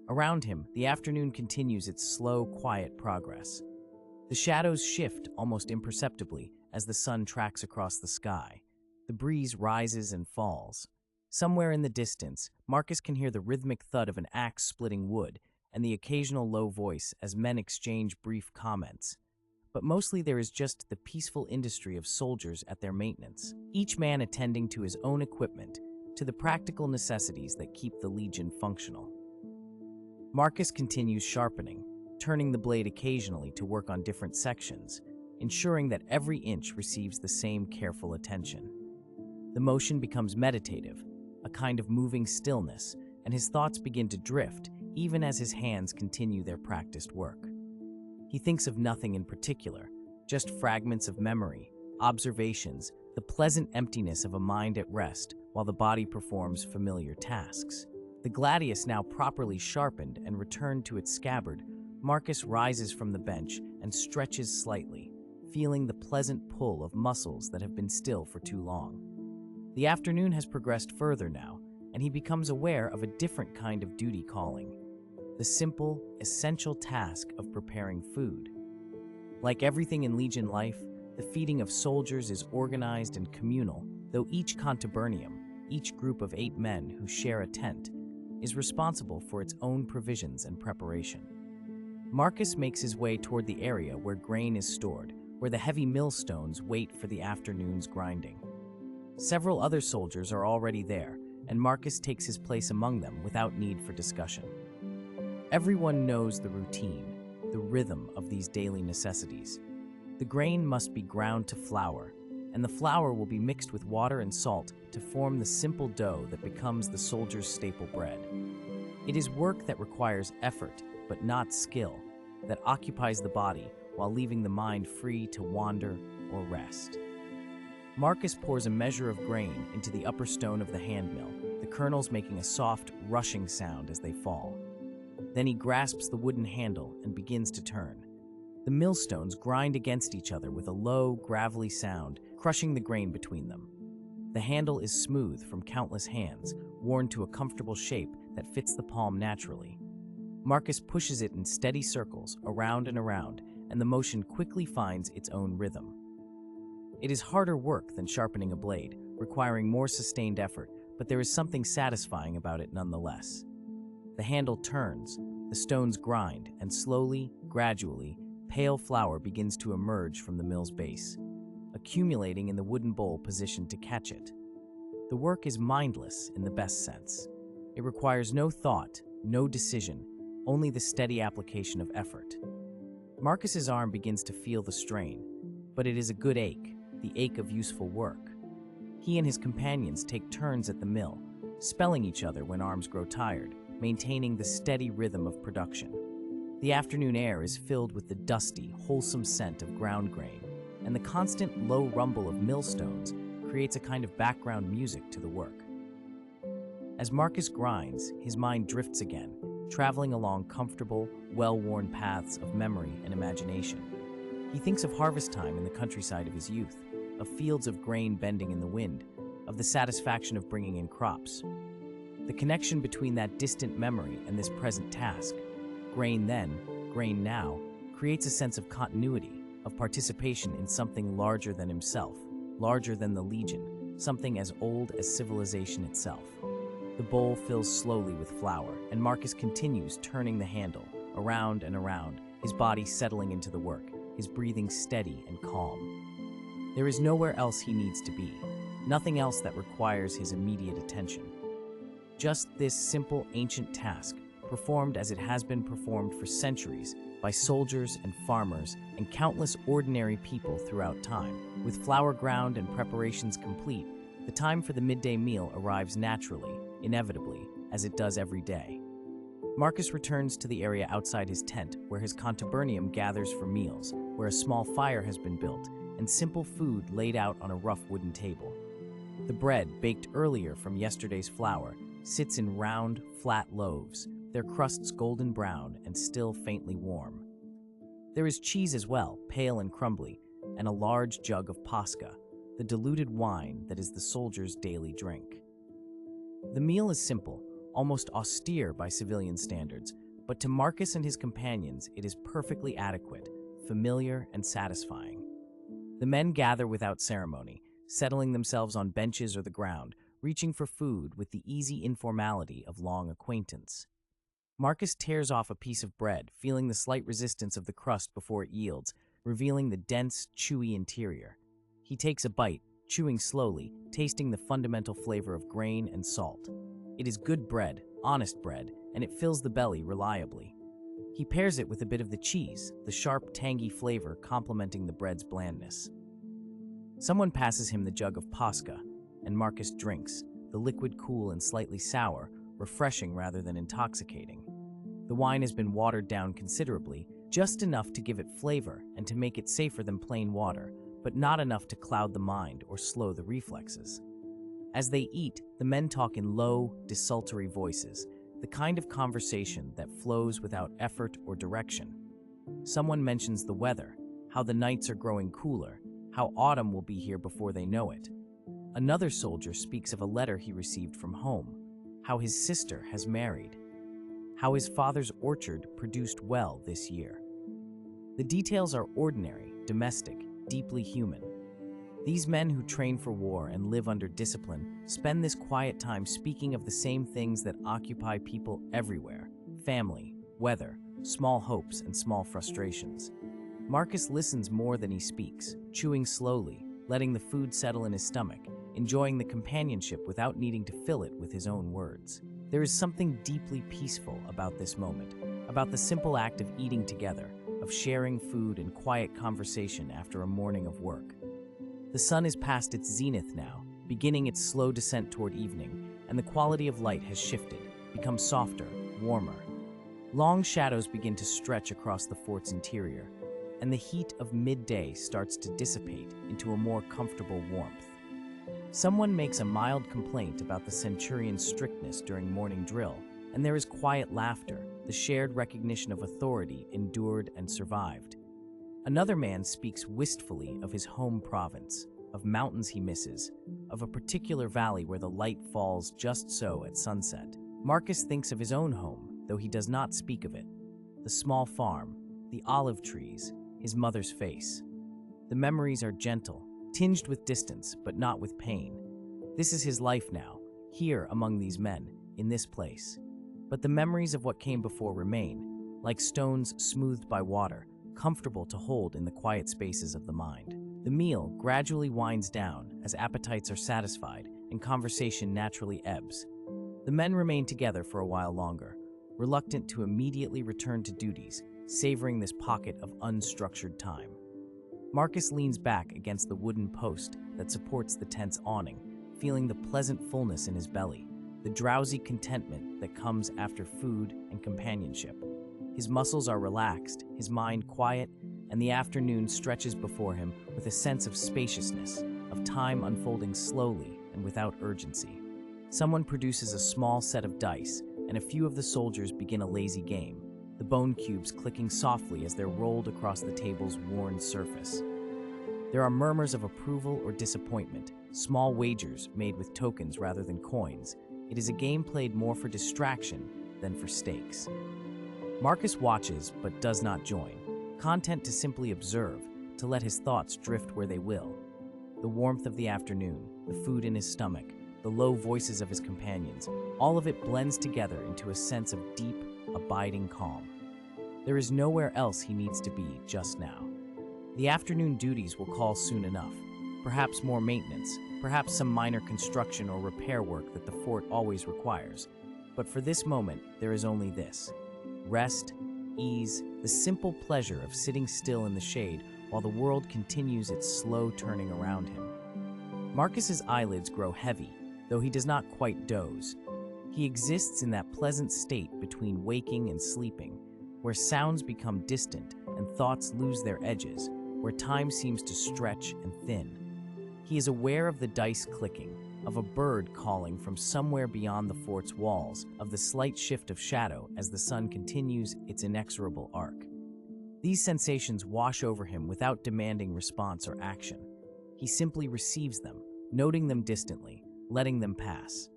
Around him, the afternoon continues its slow, quiet progress. The shadows shift almost imperceptibly as the sun tracks across the sky. The breeze rises and falls. Somewhere in the distance, Marcus can hear the rhythmic thud of an axe splitting wood and the occasional low voice as men exchange brief comments. But mostly there is just the peaceful industry of soldiers at their maintenance, each man attending to his own equipment, to the practical necessities that keep the Legion functional. Marcus continues sharpening, turning the blade occasionally to work on different sections, ensuring that every inch receives the same careful attention. The motion becomes meditative, a kind of moving stillness, and his thoughts begin to drift even as his hands continue their practiced work. He thinks of nothing in particular, just fragments of memory, observations, the pleasant emptiness of a mind at rest while the body performs familiar tasks. The gladius now properly sharpened and returned to its scabbard, Marcus rises from the bench and stretches slightly, feeling the pleasant pull of muscles that have been still for too long. The afternoon has progressed further now, and he becomes aware of a different kind of duty calling: the simple, essential task of preparing food. Like everything in Legion life, the feeding of soldiers is organized and communal, though each contubernum, each group of 8 men who share a tent, is responsible for its own provisions and preparation. Marcus makes his way toward the area where grain is stored, where the heavy millstones wait for the afternoon's grinding. Several other soldiers are already there, and Marcus takes his place among them without need for discussion. Everyone knows the routine, the rhythm of these daily necessities. The grain must be ground to flour, and the flour will be mixed with water and salt to form the simple dough that becomes the soldier's staple bread. It is work that requires effort, but not skill, that occupies the body while leaving the mind free to wander or rest. Marcus pours a measure of grain into the upper stone of the handmill, the kernels making a soft, rushing sound as they fall. Then he grasps the wooden handle and begins to turn. The millstones grind against each other with a low, gravelly sound, crushing the grain between them. The handle is smooth from countless hands, worn to a comfortable shape that fits the palm naturally. Marcus pushes it in steady circles, around and around, and the motion quickly finds its own rhythm. It is harder work than sharpening a blade, requiring more sustained effort, but there is something satisfying about it nonetheless. The handle turns, the stones grind, and slowly, gradually, pale flour begins to emerge from the mill's base, accumulating in the wooden bowl positioned to catch it. The work is mindless in the best sense. It requires no thought, no decision, only the steady application of effort. Marcus's arm begins to feel the strain, but it is a good ache, the ache of useful work. He and his companions take turns at the mill, spelling each other when arms grow tired, maintaining the steady rhythm of production. The afternoon air is filled with the dusty, wholesome scent of ground grain, and the constant low rumble of millstones creates a kind of background music to the work. As Marcus grinds, his mind drifts again, traveling along comfortable, well-worn paths of memory and imagination. He thinks of harvest time in the countryside of his youth, of fields of grain bending in the wind, of the satisfaction of bringing in crops. The connection between that distant memory and this present task, grain then, grain now, creates a sense of continuity, of participation in something larger than himself, larger than the Legion, something as old as civilization itself. The bowl fills slowly with flour, and Marcus continues turning the handle, around and around, his body settling into the work, his breathing steady and calm. There is nowhere else he needs to be, nothing else that requires his immediate attention. Just this simple ancient task, performed as it has been performed for centuries by soldiers and farmers and countless ordinary people throughout time. With flour ground and preparations complete, the time for the midday meal arrives naturally, inevitably, as it does every day. Marcus returns to the area outside his tent where his contubernum gathers for meals, where a small fire has been built and simple food laid out on a rough wooden table. The bread, baked earlier from yesterday's flour, sits in round, flat loaves, their crusts golden brown and still faintly warm. There is cheese as well, pale and crumbly, and a large jug of pasca, the diluted wine that is the soldier's daily drink. The meal is simple, almost austere by civilian standards, but to Marcus and his companions it is perfectly adequate, familiar and satisfying. The men gather without ceremony, settling themselves on benches or the ground, reaching for food with the easy informality of long acquaintance. Marcus tears off a piece of bread, feeling the slight resistance of the crust before it yields, revealing the dense, chewy interior. He takes a bite, chewing slowly, tasting the fundamental flavor of grain and salt. It is good bread, honest bread, and it fills the belly reliably. He pairs it with a bit of the cheese, the sharp, tangy flavor complementing the bread's blandness. Someone passes him the jug of Posca, and Marcus drinks, the liquid cool and slightly sour, refreshing rather than intoxicating. The wine has been watered down considerably, just enough to give it flavor and to make it safer than plain water, but not enough to cloud the mind or slow the reflexes. As they eat, the men talk in low, desultory voices, the kind of conversation that flows without effort or direction. Someone mentions the weather, how the nights are growing cooler, how autumn will be here before they know it. Another soldier speaks of a letter he received from home, how his sister has married, how his father's orchard produced well this year. The details are ordinary, domestic, deeply human. These men who train for war and live under discipline spend this quiet time speaking of the same things that occupy people everywhere: family, weather, small hopes, and small frustrations. Marcus listens more than he speaks, chewing slowly, letting the food settle in his stomach, enjoying the companionship without needing to fill it with his own words. There is something deeply peaceful about this moment, about the simple act of eating together, of sharing food and quiet conversation after a morning of work. The sun is past its zenith now, beginning its slow descent toward evening, and the quality of light has shifted, become softer, warmer. Long shadows begin to stretch across the fort's interior, and the heat of midday starts to dissipate into a more comfortable warmth. Someone makes a mild complaint about the centurion's strictness during morning drill, and there is quiet laughter, the shared recognition of authority endured and survived. Another man speaks wistfully of his home province, of mountains he misses, of a particular valley where the light falls just so at sunset. Marcus thinks of his own home, though he does not speak of it. The small farm, the olive trees, his mother's face. The memories are gentle, tinged with distance, but not with pain. This is his life now, here among these men, in this place. But the memories of what came before remain, like stones smoothed by water, comfortable to hold in the quiet spaces of the mind. The meal gradually winds down as appetites are satisfied and conversation naturally ebbs. The men remain together for a while longer, reluctant to immediately return to duties, savoring this pocket of unstructured time. Marcus leans back against the wooden post that supports the tent's awning, feeling the pleasant fullness in his belly, the drowsy contentment that comes after food and companionship. His muscles are relaxed, his mind quiet, and the afternoon stretches before him with a sense of spaciousness, of time unfolding slowly and without urgency. Someone produces a small set of dice, and a few of the soldiers begin a lazy game, the bone cubes clicking softly as they're rolled across the table's worn surface. There are murmurs of approval or disappointment, small wagers made with tokens rather than coins. It is a game played more for distraction than for stakes. Marcus watches but does not join, content to simply observe, to let his thoughts drift where they will. The warmth of the afternoon, the food in his stomach, the low voices of his companions, all of it blends together into a sense of deep, abiding calm. There is nowhere else he needs to be just now. The afternoon duties will call soon enough. Perhaps more maintenance, perhaps some minor construction or repair work that the fort always requires. But for this moment, there is only this: rest, ease, the simple pleasure of sitting still in the shade while the world continues its slow turning around him. Marcus's eyelids grow heavy, though he does not quite doze. He exists in that pleasant state between waking and sleeping, where sounds become distant and thoughts lose their edges, where time seems to stretch and thin. He is aware of the dice clicking, of a bird calling from somewhere beyond the fort's walls, of the slight shift of shadow as the sun continues its inexorable arc. These sensations wash over him without demanding response or action. He simply receives them, noting them distantly, letting them pass.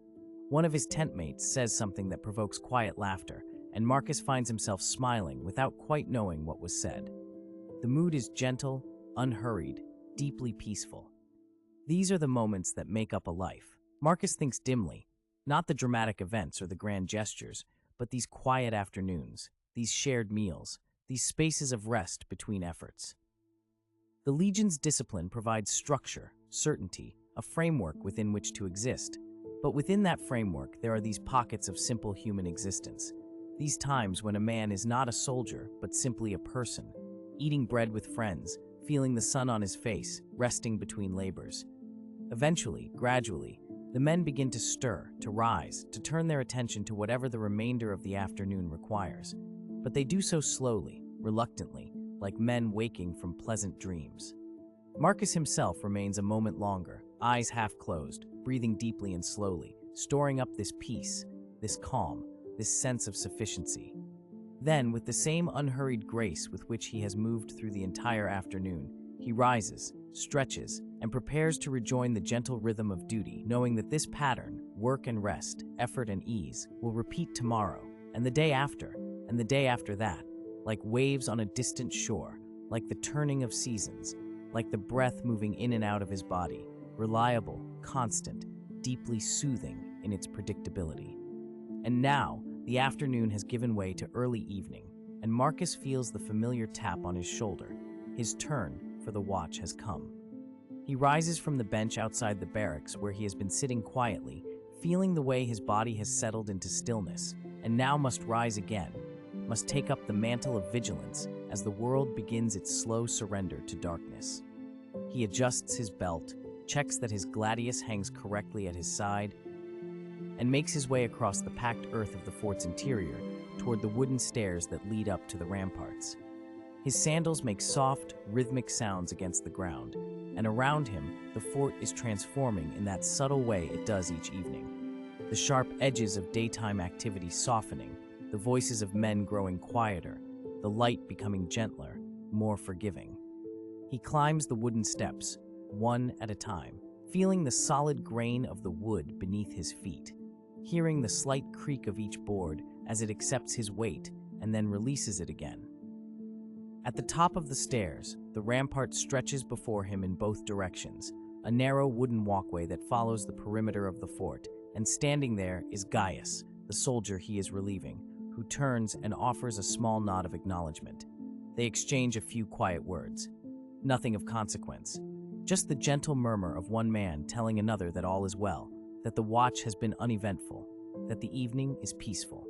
One of his tentmates says something that provokes quiet laughter, and Marcus finds himself smiling without quite knowing what was said. The mood is gentle, unhurried, deeply peaceful. These are the moments that make up a life, Marcus thinks dimly, not the dramatic events or the grand gestures, but these quiet afternoons, these shared meals, these spaces of rest between efforts. The Legion's discipline provides structure, certainty, a framework within which to exist. But within that framework, there are these pockets of simple human existence. These times when a man is not a soldier, but simply a person, eating bread with friends, feeling the sun on his face, resting between labors. Eventually, gradually, the men begin to stir, to rise, to turn their attention to whatever the remainder of the afternoon requires. But they do so slowly, reluctantly, like men waking from pleasant dreams. Marcus himself remains a moment longer, eyes half closed, breathing deeply and slowly, storing up this peace, this calm, this sense of sufficiency. Then, with the same unhurried grace with which he has moved through the entire afternoon, he rises, stretches, and prepares to rejoin the gentle rhythm of duty, knowing that this pattern, work and rest, effort and ease, will repeat tomorrow, and the day after, and the day after that, like waves on a distant shore, like the turning of seasons, like the breath moving in and out of his body, reliable, constant, deeply soothing in its predictability. And now, the afternoon has given way to early evening, and Marcus feels the familiar tap on his shoulder. His turn for the watch has come. He rises from the bench outside the barracks where he has been sitting quietly, feeling the way his body has settled into stillness, and now must rise again, must take up the mantle of vigilance as the world begins its slow surrender to darkness. He adjusts his belt, checks that his gladius hangs correctly at his side, and makes his way across the packed earth of the fort's interior toward the wooden stairs that lead up to the ramparts. His sandals make soft, rhythmic sounds against the ground, and around him, the fort is transforming in that subtle way it does each evening. The sharp edges of daytime activity softening, the voices of men growing quieter, the light becoming gentler, more forgiving. He climbs the wooden steps, one at a time, feeling the solid grain of the wood beneath his feet, hearing the slight creak of each board as it accepts his weight and then releases it again. At the top of the stairs, the rampart stretches before him in both directions, a narrow wooden walkway that follows the perimeter of the fort, and standing there is Gaius, the soldier he is relieving, who turns and offers a small nod of acknowledgement. They exchange a few quiet words. Nothing of consequence, just the gentle murmur of one man telling another that all is well, that the watch has been uneventful, that the evening is peaceful.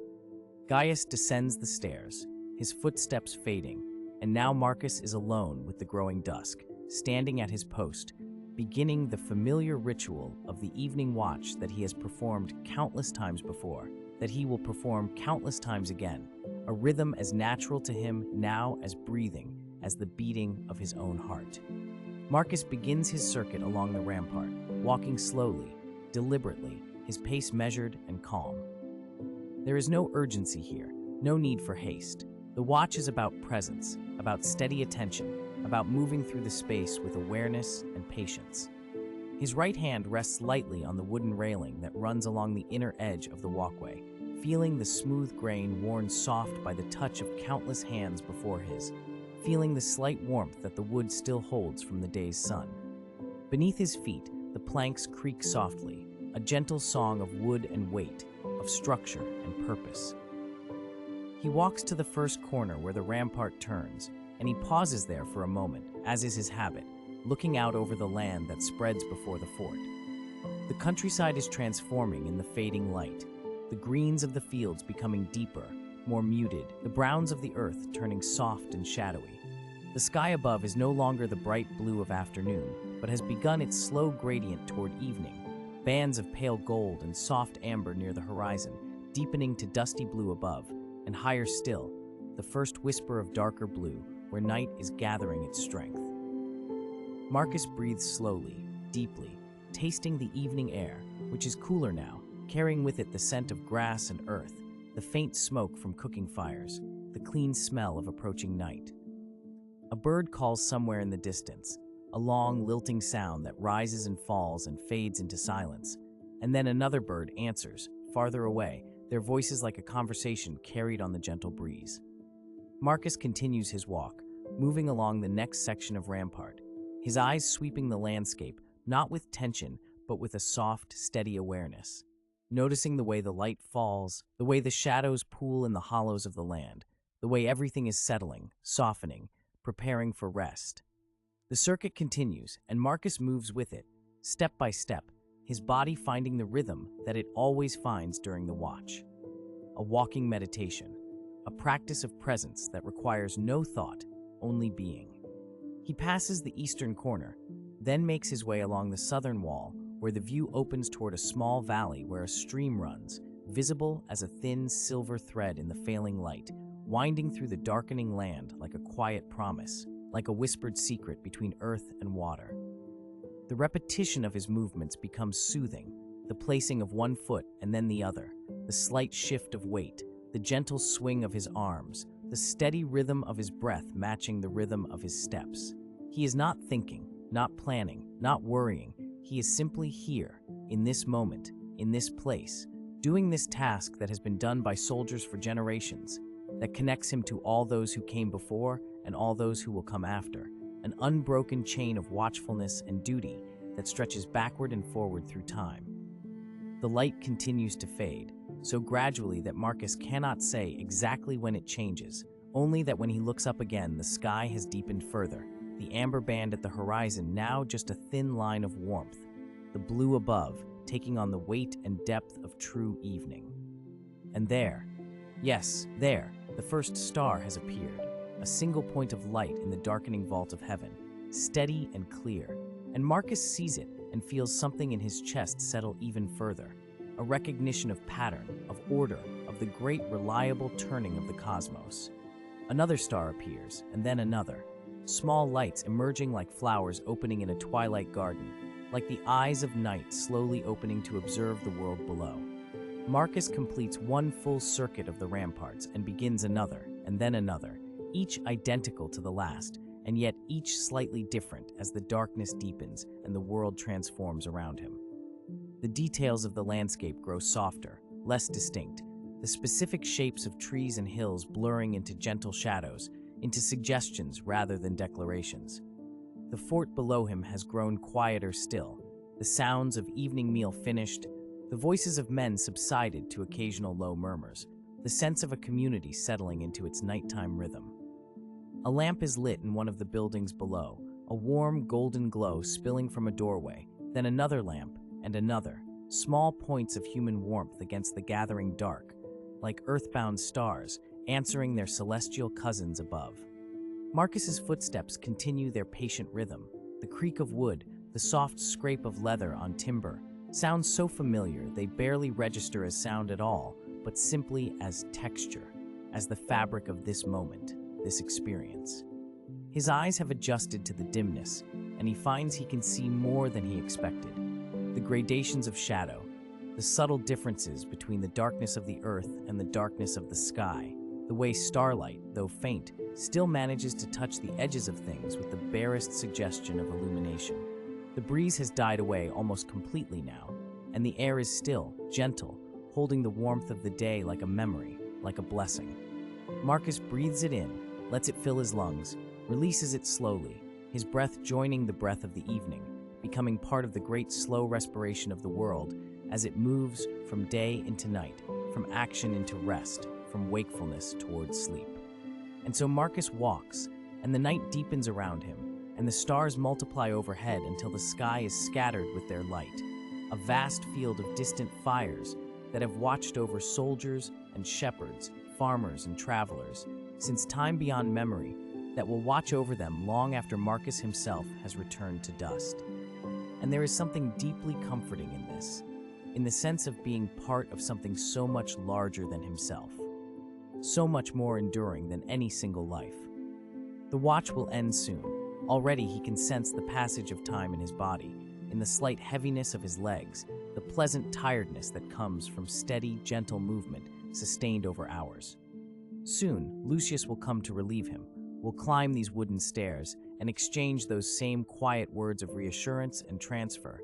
Gaius descends the stairs, his footsteps fading, and now Marcus is alone with the growing dusk, standing at his post, beginning the familiar ritual of the evening watch that he has performed countless times before, that he will perform countless times again, a rhythm as natural to him now as breathing, as the beating of his own heart. Marcus begins his circuit along the rampart, walking slowly, deliberately, his pace measured and calm. There is no urgency here, no need for haste. The watch is about presence, about steady attention, about moving through the space with awareness and patience. His right hand rests lightly on the wooden railing that runs along the inner edge of the walkway, feeling the smooth grain worn soft by the touch of countless hands before his, feeling the slight warmth that the wood still holds from the day's sun. Beneath his feet, the planks creak softly, a gentle song of wood and weight, of structure and purpose. He walks to the first corner where the rampart turns, and he pauses there for a moment, as is his habit, looking out over the land that spreads before the fort. The countryside is transforming in the fading light, the greens of the fields becoming deeper, more muted, the browns of the earth turning soft and shadowy. The sky above is no longer the bright blue of afternoon, but has begun its slow gradient toward evening, bands of pale gold and soft amber near the horizon, deepening to dusty blue above, and higher still, the first whisper of darker blue, where night is gathering its strength. Marcus breathes slowly, deeply, tasting the evening air, which is cooler now, carrying with it the scent of grass and earth, the faint smoke from cooking fires, the clean smell of approaching night. A bird calls somewhere in the distance, a long, lilting sound that rises and falls and fades into silence, and then another bird answers, farther away, their voices like a conversation carried on the gentle breeze. Marcus continues his walk, moving along the next section of rampart, his eyes sweeping the landscape, not with tension, but with a soft, steady awareness, noticing the way the light falls, the way the shadows pool in the hollows of the land, the way everything is settling, softening, preparing for rest. The circuit continues, and Marcus moves with it, step by step, his body finding the rhythm that it always finds during the watch. A walking meditation, a practice of presence that requires no thought, only being. He passes the eastern corner, then makes his way along the southern wall, where the view opens toward a small valley where a stream runs, visible as a thin silver thread in the failing light, winding through the darkening land like a quiet promise, like a whispered secret between earth and water. The repetition of his movements becomes soothing, the placing of one foot and then the other, the slight shift of weight, the gentle swing of his arms, the steady rhythm of his breath matching the rhythm of his steps. He is not thinking, not planning, not worrying. He is simply here, in this moment, in this place, doing this task that has been done by soldiers for generations, that connects him to all those who came before and all those who will come after, an unbroken chain of watchfulness and duty that stretches backward and forward through time. The light continues to fade, so gradually that Marcus cannot say exactly when it changes, only that when he looks up again, the sky has deepened further, the amber band at the horizon now just a thin line of warmth, the blue above taking on the weight and depth of true evening. And there, yes, there, the first star has appeared, a single point of light in the darkening vault of heaven, steady and clear, and Marcus sees it and feels something in his chest settle even further, a recognition of pattern, of order, of the great reliable turning of the cosmos. Another star appears, and then another, small lights emerging like flowers opening in a twilight garden, like the eyes of night slowly opening to observe the world below. Marcus completes one full circuit of the ramparts and begins another, and then another, each identical to the last, and yet each slightly different as the darkness deepens and the world transforms around him. The details of the landscape grow softer, less distinct, the specific shapes of trees and hills blurring into gentle shadows, into suggestions rather than declarations. The fort below him has grown quieter still, the sounds of evening meal finished, the voices of men subsided to occasional low murmurs, the sense of a community settling into its nighttime rhythm. A lamp is lit in one of the buildings below, a warm golden glow spilling from a doorway, then another lamp, and another, small points of human warmth against the gathering dark, like earthbound stars, answering their celestial cousins above. Marcus's footsteps continue their patient rhythm, the creak of wood, the soft scrape of leather on timber, sounds so familiar they barely register as sound at all, but simply as texture, as the fabric of this moment, this experience. His eyes have adjusted to the dimness, and he finds he can see more than he expected. The gradations of shadow, the subtle differences between the darkness of the earth and the darkness of the sky, the way starlight, though faint, still manages to touch the edges of things with the barest suggestion of illumination. The breeze has died away almost completely now, and the air is still, gentle, holding the warmth of the day like a memory, like a blessing. Marcus breathes it in, lets it fill his lungs, releases it slowly, his breath joining the breath of the evening, becoming part of the great slow respiration of the world as it moves from day into night, from action into rest, from wakefulness towards sleep. And so Marcus walks, and the night deepens around him, and the stars multiply overhead until the sky is scattered with their light, a vast field of distant fires that have watched over soldiers and shepherds, farmers and travelers, since time beyond memory, that will watch over them long after Marcus himself has returned to dust. And there is something deeply comforting in this, in the sense of being part of something so much larger than himself, so much more enduring than any single life. The watch will end soon. Already he can sense the passage of time in his body, in the slight heaviness of his legs, the pleasant tiredness that comes from steady, gentle movement sustained over hours. Soon, Lucius will come to relieve him, will climb these wooden stairs and exchange those same quiet words of reassurance and transfer,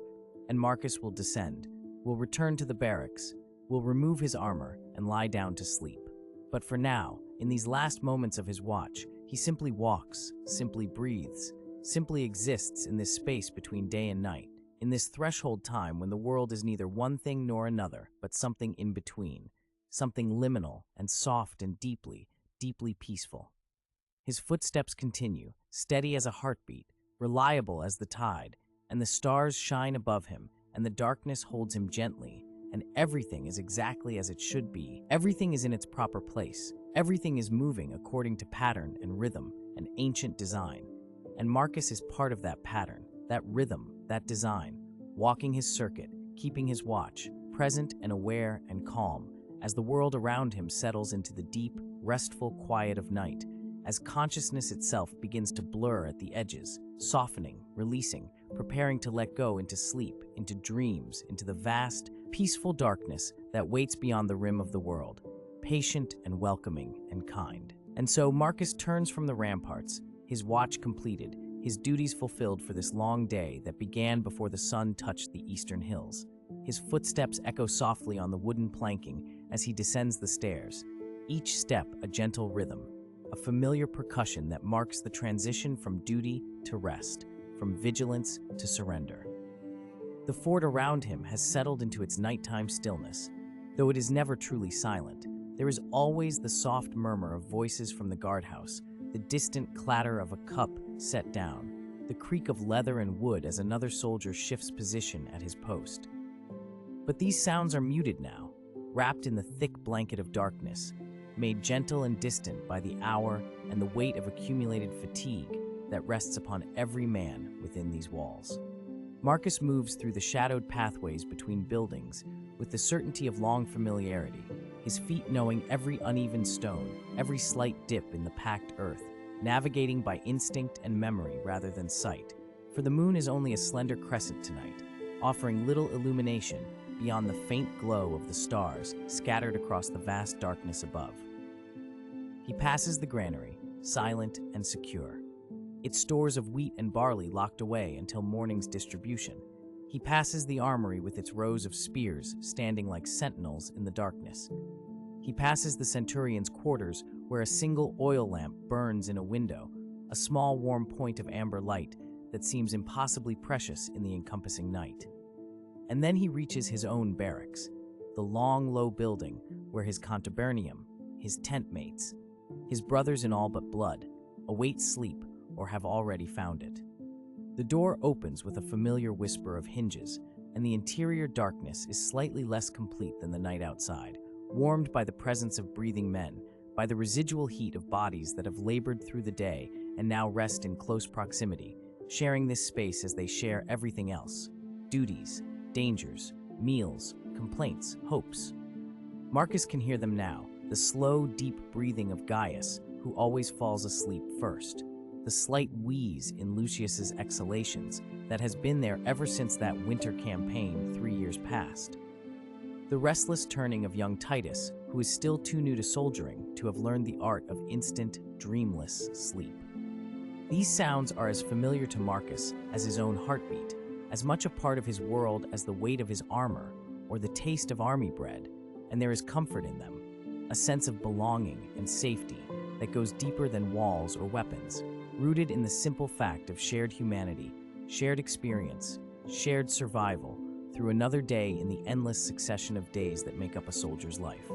and Marcus will descend, will return to the barracks, will remove his armor and lie down to sleep. But for now, in these last moments of his watch, he simply walks, simply breathes, simply exists in this space between day and night, in this threshold time when the world is neither one thing nor another, but something in between, something liminal and soft and deeply, deeply peaceful. His footsteps continue, steady as a heartbeat, reliable as the tide, and the stars shine above him, and the darkness holds him gently, and everything is exactly as it should be. Everything is in its proper place. Everything is moving according to pattern and rhythm and ancient design. And Marcus is part of that pattern, that rhythm, that design, walking his circuit, keeping his watch, present and aware and calm, as the world around him settles into the deep, restful quiet of night, as consciousness itself begins to blur at the edges, softening, releasing, preparing to let go into sleep, into dreams, into the vast, peaceful darkness that waits beyond the rim of the world, patient and welcoming and kind. And so Marcus turns from the ramparts, his watch completed, his duties fulfilled for this long day that began before the sun touched the eastern hills. His footsteps echo softly on the wooden planking as he descends the stairs, each step a gentle rhythm, a familiar percussion that marks the transition from duty to rest, from vigilance to surrender. The fort around him has settled into its nighttime stillness. Though it is never truly silent, there is always the soft murmur of voices from the guardhouse, the distant clatter of a cup set down, the creak of leather and wood as another soldier shifts position at his post. But these sounds are muted now, wrapped in the thick blanket of darkness, made gentle and distant by the hour and the weight of accumulated fatigue that rests upon every man within these walls. Marcus moves through the shadowed pathways between buildings with the certainty of long familiarity, his feet knowing every uneven stone, every slight dip in the packed earth, navigating by instinct and memory rather than sight. For the moon is only a slender crescent tonight, offering little illumination beyond the faint glow of the stars scattered across the vast darkness above. He passes the granary, silent and secure, its stores of wheat and barley locked away until morning's distribution. He passes the armory with its rows of spears standing like sentinels in the darkness. He passes the centurion's quarters where a single oil lamp burns in a window, a small warm point of amber light that seems impossibly precious in the encompassing night. And then he reaches his own barracks, the long, low building where his contubernium, his tent mates, his brothers in all but blood, await sleep or have already found it. The door opens with a familiar whisper of hinges, and the interior darkness is slightly less complete than the night outside, warmed by the presence of breathing men, by the residual heat of bodies that have labored through the day and now rest in close proximity, sharing this space as they share everything else: duties, dangers, meals, complaints, hopes. Marcus can hear them now, the slow, deep breathing of Gaius, who always falls asleep first, the slight wheeze in Lucius's exhalations that has been there ever since that winter campaign 3 years past, the restless turning of young Titus, who is still too new to soldiering to have learned the art of instant, dreamless sleep. These sounds are as familiar to Marcus as his own heartbeat, as much a part of his world as the weight of his armor or the taste of army bread, and there is comfort in them, a sense of belonging and safety that goes deeper than walls or weapons, rooted in the simple fact of shared humanity, shared experience, shared survival through another day in the endless succession of days that make up a soldier's life.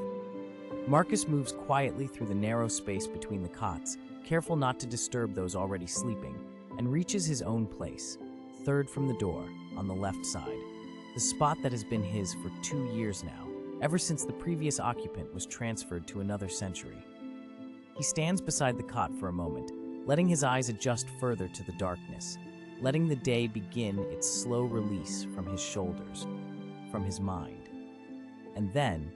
Marcus moves quietly through the narrow space between the cots, careful not to disturb those already sleeping, and reaches his own place, third from the door, on the left side, the spot that has been his for 2 years now, ever since the previous occupant was transferred to another century. He stands beside the cot for a moment, letting his eyes adjust further to the darkness, letting the day begin its slow release from his shoulders, from his mind. And then,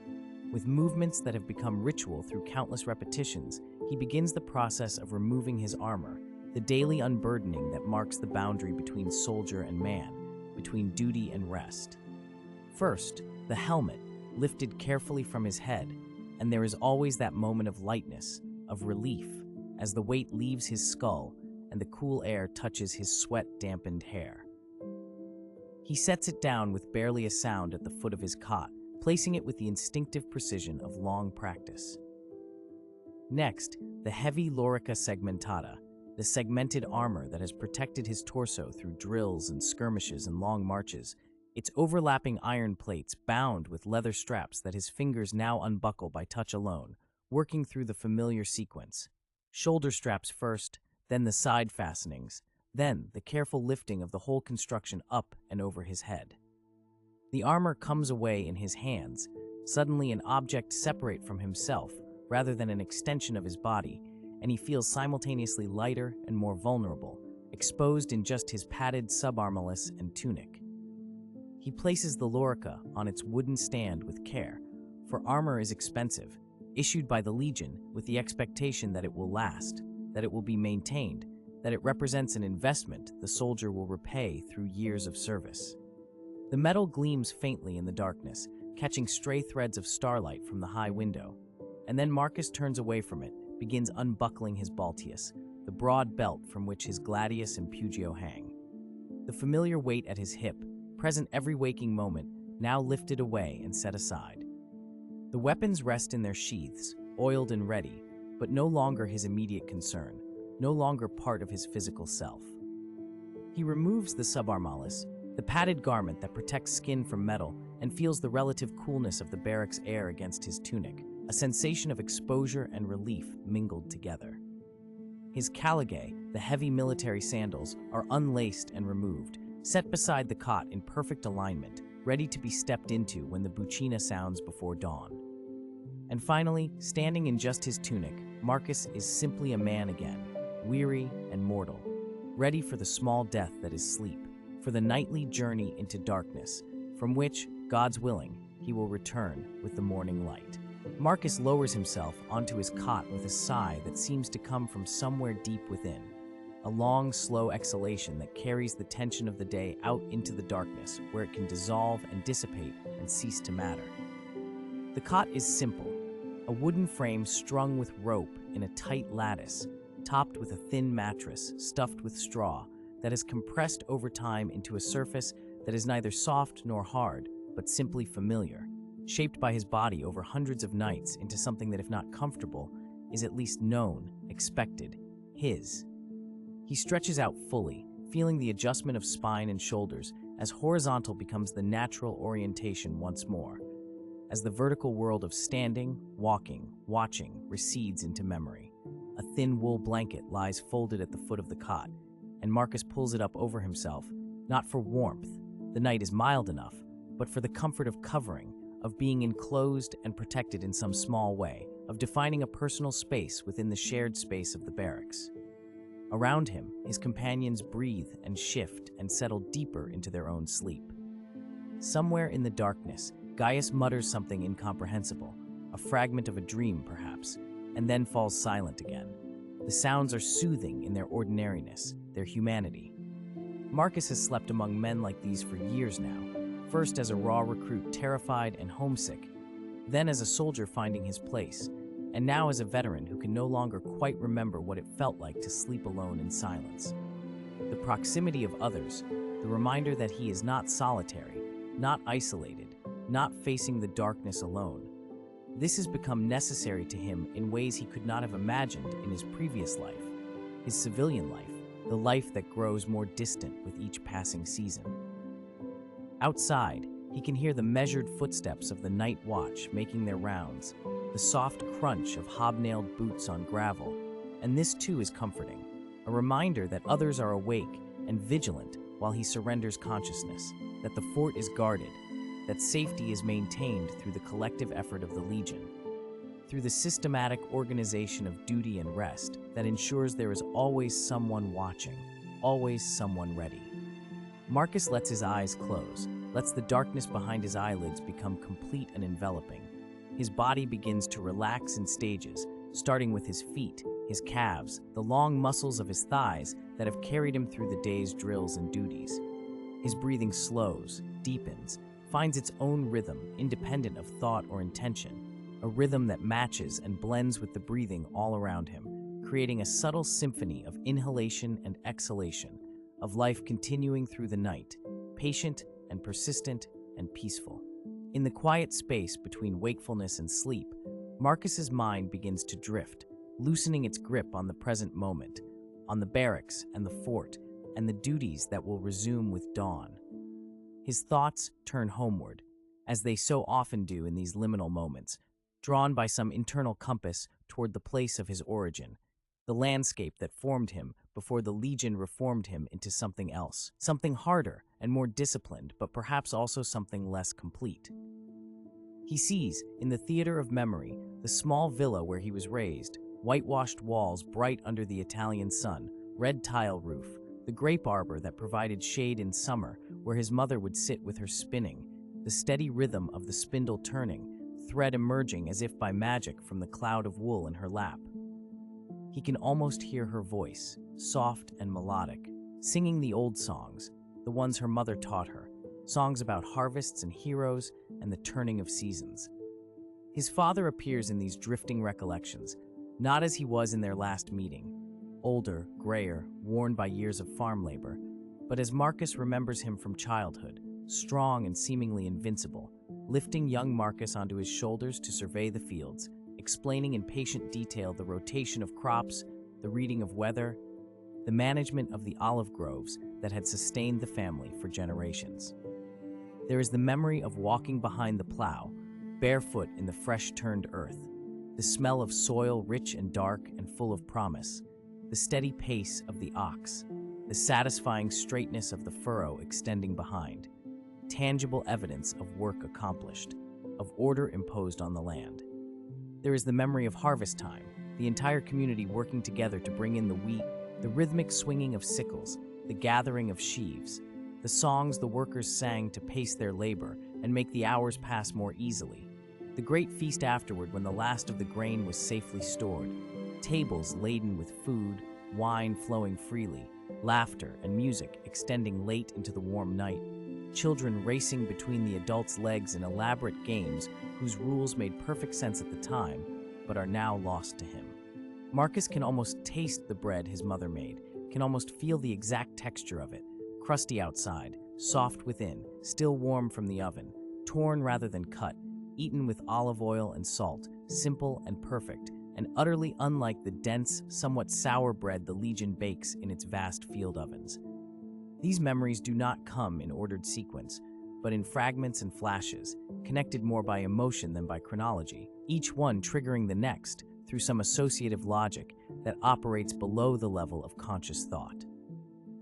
with movements that have become ritual through countless repetitions, he begins the process of removing his armor, the daily unburdening that marks the boundary between soldier and man, between duty and rest. First, the helmet, lifted carefully from his head, and there is always that moment of lightness, of relief, as the weight leaves his skull and the cool air touches his sweat-dampened hair. He sets it down with barely a sound at the foot of his cot, placing it with the instinctive precision of long practice. Next, the heavy lorica segmentata, the segmented armor that has protected his torso through drills and skirmishes and long marches, its overlapping iron plates bound with leather straps that his fingers now unbuckle by touch alone, working through the familiar sequence. Shoulder straps first, then the side fastenings, then the careful lifting of the whole construction up and over his head. The armor comes away in his hands, suddenly an object separate from himself rather than an extension of his body, and he feels simultaneously lighter and more vulnerable, exposed in just his padded subarmalice and tunic. He places the lorica on its wooden stand with care, for armor is expensive, issued by the Legion with the expectation that it will last, that it will be maintained, that it represents an investment the soldier will repay through years of service. The metal gleams faintly in the darkness, catching stray threads of starlight from the high window, and then Marcus turns away from it, begins unbuckling his baltius, the broad belt from which his gladius and pugio hang. The familiar weight at his hip, present every waking moment, now lifted away and set aside. The weapons rest in their sheaths, oiled and ready, but no longer his immediate concern, no longer part of his physical self. He removes the subarmalice, the padded garment that protects skin from metal, and feels the relative coolness of the barracks air against his tunic, a sensation of exposure and relief mingled together. His caligae, the heavy military sandals, are unlaced and removed, set beside the cot in perfect alignment, ready to be stepped into when the buccina sounds before dawn. And finally, standing in just his tunic, Marcus is simply a man again, weary and mortal, ready for the small death that is sleep, for the nightly journey into darkness, from which, God's willing, he will return with the morning light. Marcus lowers himself onto his cot with a sigh that seems to come from somewhere deep within, a long, slow exhalation that carries the tension of the day out into the darkness where it can dissolve and dissipate and cease to matter. The cot is simple, a wooden frame strung with rope in a tight lattice, topped with a thin mattress stuffed with straw that has compressed over time into a surface that is neither soft nor hard, but simply familiar, shaped by his body over hundreds of nights into something that, if not comfortable, is at least known, expected, his. He stretches out fully, feeling the adjustment of spine and shoulders as horizontal becomes the natural orientation once more, as the vertical world of standing, walking, watching recedes into memory. A thin wool blanket lies folded at the foot of the cot, and Marcus pulls it up over himself, not for warmth, the night is mild enough, but for the comfort of covering, of being enclosed and protected in some small way, of defining a personal space within the shared space of the barracks. Around him, his companions breathe and shift and settle deeper into their own sleep. Somewhere in the darkness, Gaius mutters something incomprehensible, a fragment of a dream perhaps, and then falls silent again. The sounds are soothing in their ordinariness, their humanity. Marcus has slept among men like these for years now, first as a raw recruit terrified and homesick, then as a soldier finding his place, and now as a veteran who can no longer quite remember what it felt like to sleep alone in silence. The proximity of others, the reminder that he is not solitary, not isolated, not facing the darkness alone. This has become necessary to him in ways he could not have imagined in his previous life, his civilian life, the life that grows more distant with each passing season. Outside, he can hear the measured footsteps of the night watch making their rounds, the soft crunch of hobnailed boots on gravel, and this too is comforting, a reminder that others are awake and vigilant while he surrenders consciousness, that the fort is guarded, that safety is maintained through the collective effort of the Legion, through the systematic organization of duty and rest that ensures there is always someone watching, always someone ready. Marcus lets his eyes close, lets the darkness behind his eyelids become complete and enveloping. His body begins to relax in stages, starting with his feet, his calves, the long muscles of his thighs that have carried him through the day's drills and duties. His breathing slows, deepens, finds its own rhythm, independent of thought or intention, a rhythm that matches and blends with the breathing all around him, creating a subtle symphony of inhalation and exhalation, of life continuing through the night, patient and persistent and peaceful. In the quiet space between wakefulness and sleep, Marcus's mind begins to drift, loosening its grip on the present moment, on the barracks and the fort, and the duties that will resume with dawn. His thoughts turn homeward, as they so often do in these liminal moments, drawn by some internal compass toward the place of his origin, the landscape that formed him before the Legion reformed him into something else, something harder and more disciplined, but perhaps also something less complete. He sees, in the theater of memory, the small villa where he was raised, whitewashed walls bright under the Italian sun, red tile roof, the grape arbor that provided shade in summer where his mother would sit with her spinning, the steady rhythm of the spindle turning, thread emerging as if by magic from the cloud of wool in her lap. He can almost hear her voice, soft and melodic, singing the old songs, the ones her mother taught her, songs about harvests and heroes and the turning of seasons. His father appears in these drifting recollections, not as he was in their last meeting, older, grayer, worn by years of farm labor, but as Marcus remembers him from childhood, strong and seemingly invincible, lifting young Marcus onto his shoulders to survey the fields, explaining in patient detail the rotation of crops, the reading of weather, the management of the olive groves that had sustained the family for generations. There is the memory of walking behind the plow, barefoot in the fresh-turned earth, the smell of soil rich and dark and full of promise, the steady pace of the ox, the satisfying straightness of the furrow extending behind, tangible evidence of work accomplished, of order imposed on the land. There is the memory of harvest time, the entire community working together to bring in the wheat, the rhythmic swinging of sickles, the gathering of sheaves, the songs the workers sang to pace their labor and make the hours pass more easily, the great feast afterward when the last of the grain was safely stored, tables laden with food, wine flowing freely, laughter and music extending late into the warm night, children racing between the adults' legs in elaborate games whose rules made perfect sense at the time, but are now lost to him. Marcus can almost taste the bread his mother made, can almost feel the exact texture of it, crusty outside, soft within, still warm from the oven, torn rather than cut, eaten with olive oil and salt, simple and perfect, and utterly unlike the dense, somewhat sour bread the Legion bakes in its vast field ovens. These memories do not come in ordered sequence, but in fragments and flashes, connected more by emotion than by chronology, each one triggering the next through some associative logic that operates below the level of conscious thought.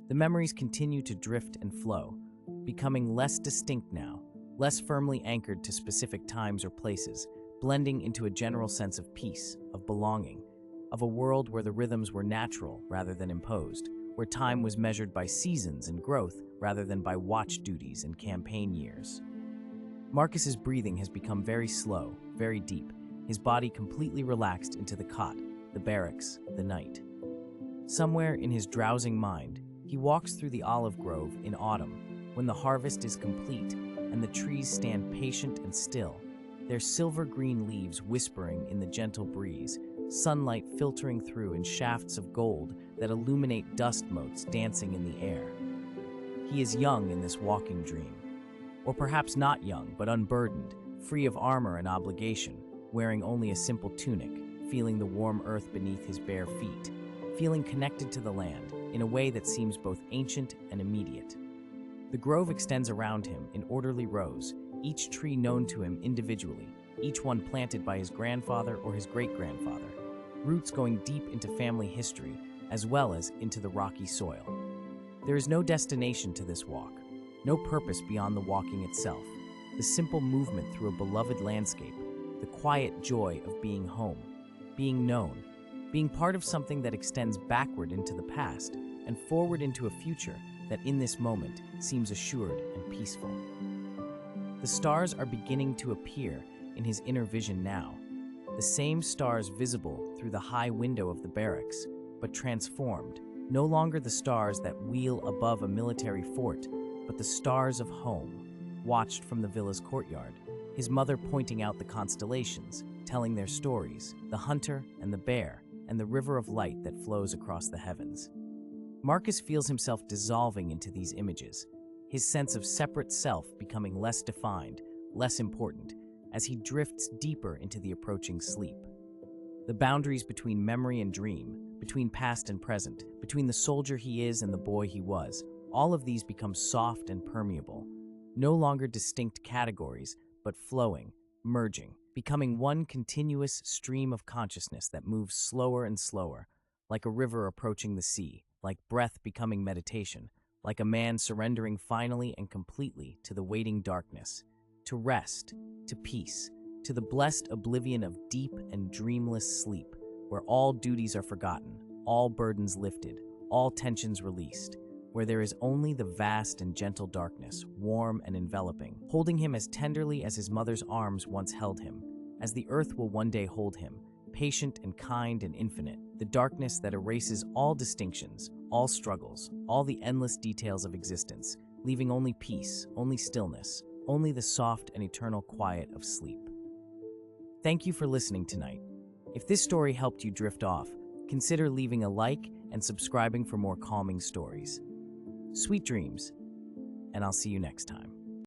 The memories continue to drift and flow, becoming less distinct now, less firmly anchored to specific times or places, blending into a general sense of peace, of belonging, of a world where the rhythms were natural rather than imposed, where time was measured by seasons and growth rather than by watch duties and campaign years. Marcus's breathing has become very slow, very deep, his body completely relaxed into the cot, the barracks, the night. Somewhere in his drowsing mind, he walks through the olive grove in autumn, when the harvest is complete and the trees stand patient and still, their silver-green leaves whispering in the gentle breeze, sunlight filtering through in shafts of gold that illuminate dust motes dancing in the air. He is young in this walking dream. Or perhaps not young, but unburdened, free of armor and obligation, wearing only a simple tunic, feeling the warm earth beneath his bare feet, feeling connected to the land in a way that seems both ancient and immediate. The grove extends around him in orderly rows, each tree known to him individually, each one planted by his grandfather or his great-grandfather, roots going deep into family history as well as into the rocky soil. There is no destination to this walk, no purpose beyond the walking itself, the simple movement through a beloved landscape, the quiet joy of being home, being known, being part of something that extends backward into the past and forward into a future that in this moment seems assured and peaceful. The stars are beginning to appear in his inner vision now, the same stars visible through the high window of the barracks, but transformed, no longer the stars that wheel above a military fort, but the stars of home, watched from the villa's courtyard, his mother pointing out the constellations, telling their stories, the hunter and the bear, and the river of light that flows across the heavens. Marcus feels himself dissolving into these images, his sense of separate self becoming less defined, less important, as he drifts deeper into the approaching sleep. The boundaries between memory and dream, between past and present, between the soldier he is and the boy he was. All of these become soft and permeable, no longer distinct categories, but flowing, merging, becoming one continuous stream of consciousness that moves slower and slower, like a river approaching the sea, like breath becoming meditation, like a man surrendering finally and completely to the waiting darkness, to rest, to peace, to the blessed oblivion of deep and dreamless sleep, where all duties are forgotten, all burdens lifted, all tensions released, where there is only the vast and gentle darkness, warm and enveloping, holding him as tenderly as his mother's arms once held him, as the earth will one day hold him, patient and kind and infinite, the darkness that erases all distinctions, all struggles, all the endless details of existence, leaving only peace, only stillness, only the soft and eternal quiet of sleep. Thank you for listening tonight. If this story helped you drift off, consider leaving a like and subscribing for more calming stories. Sweet dreams, and I'll see you next time.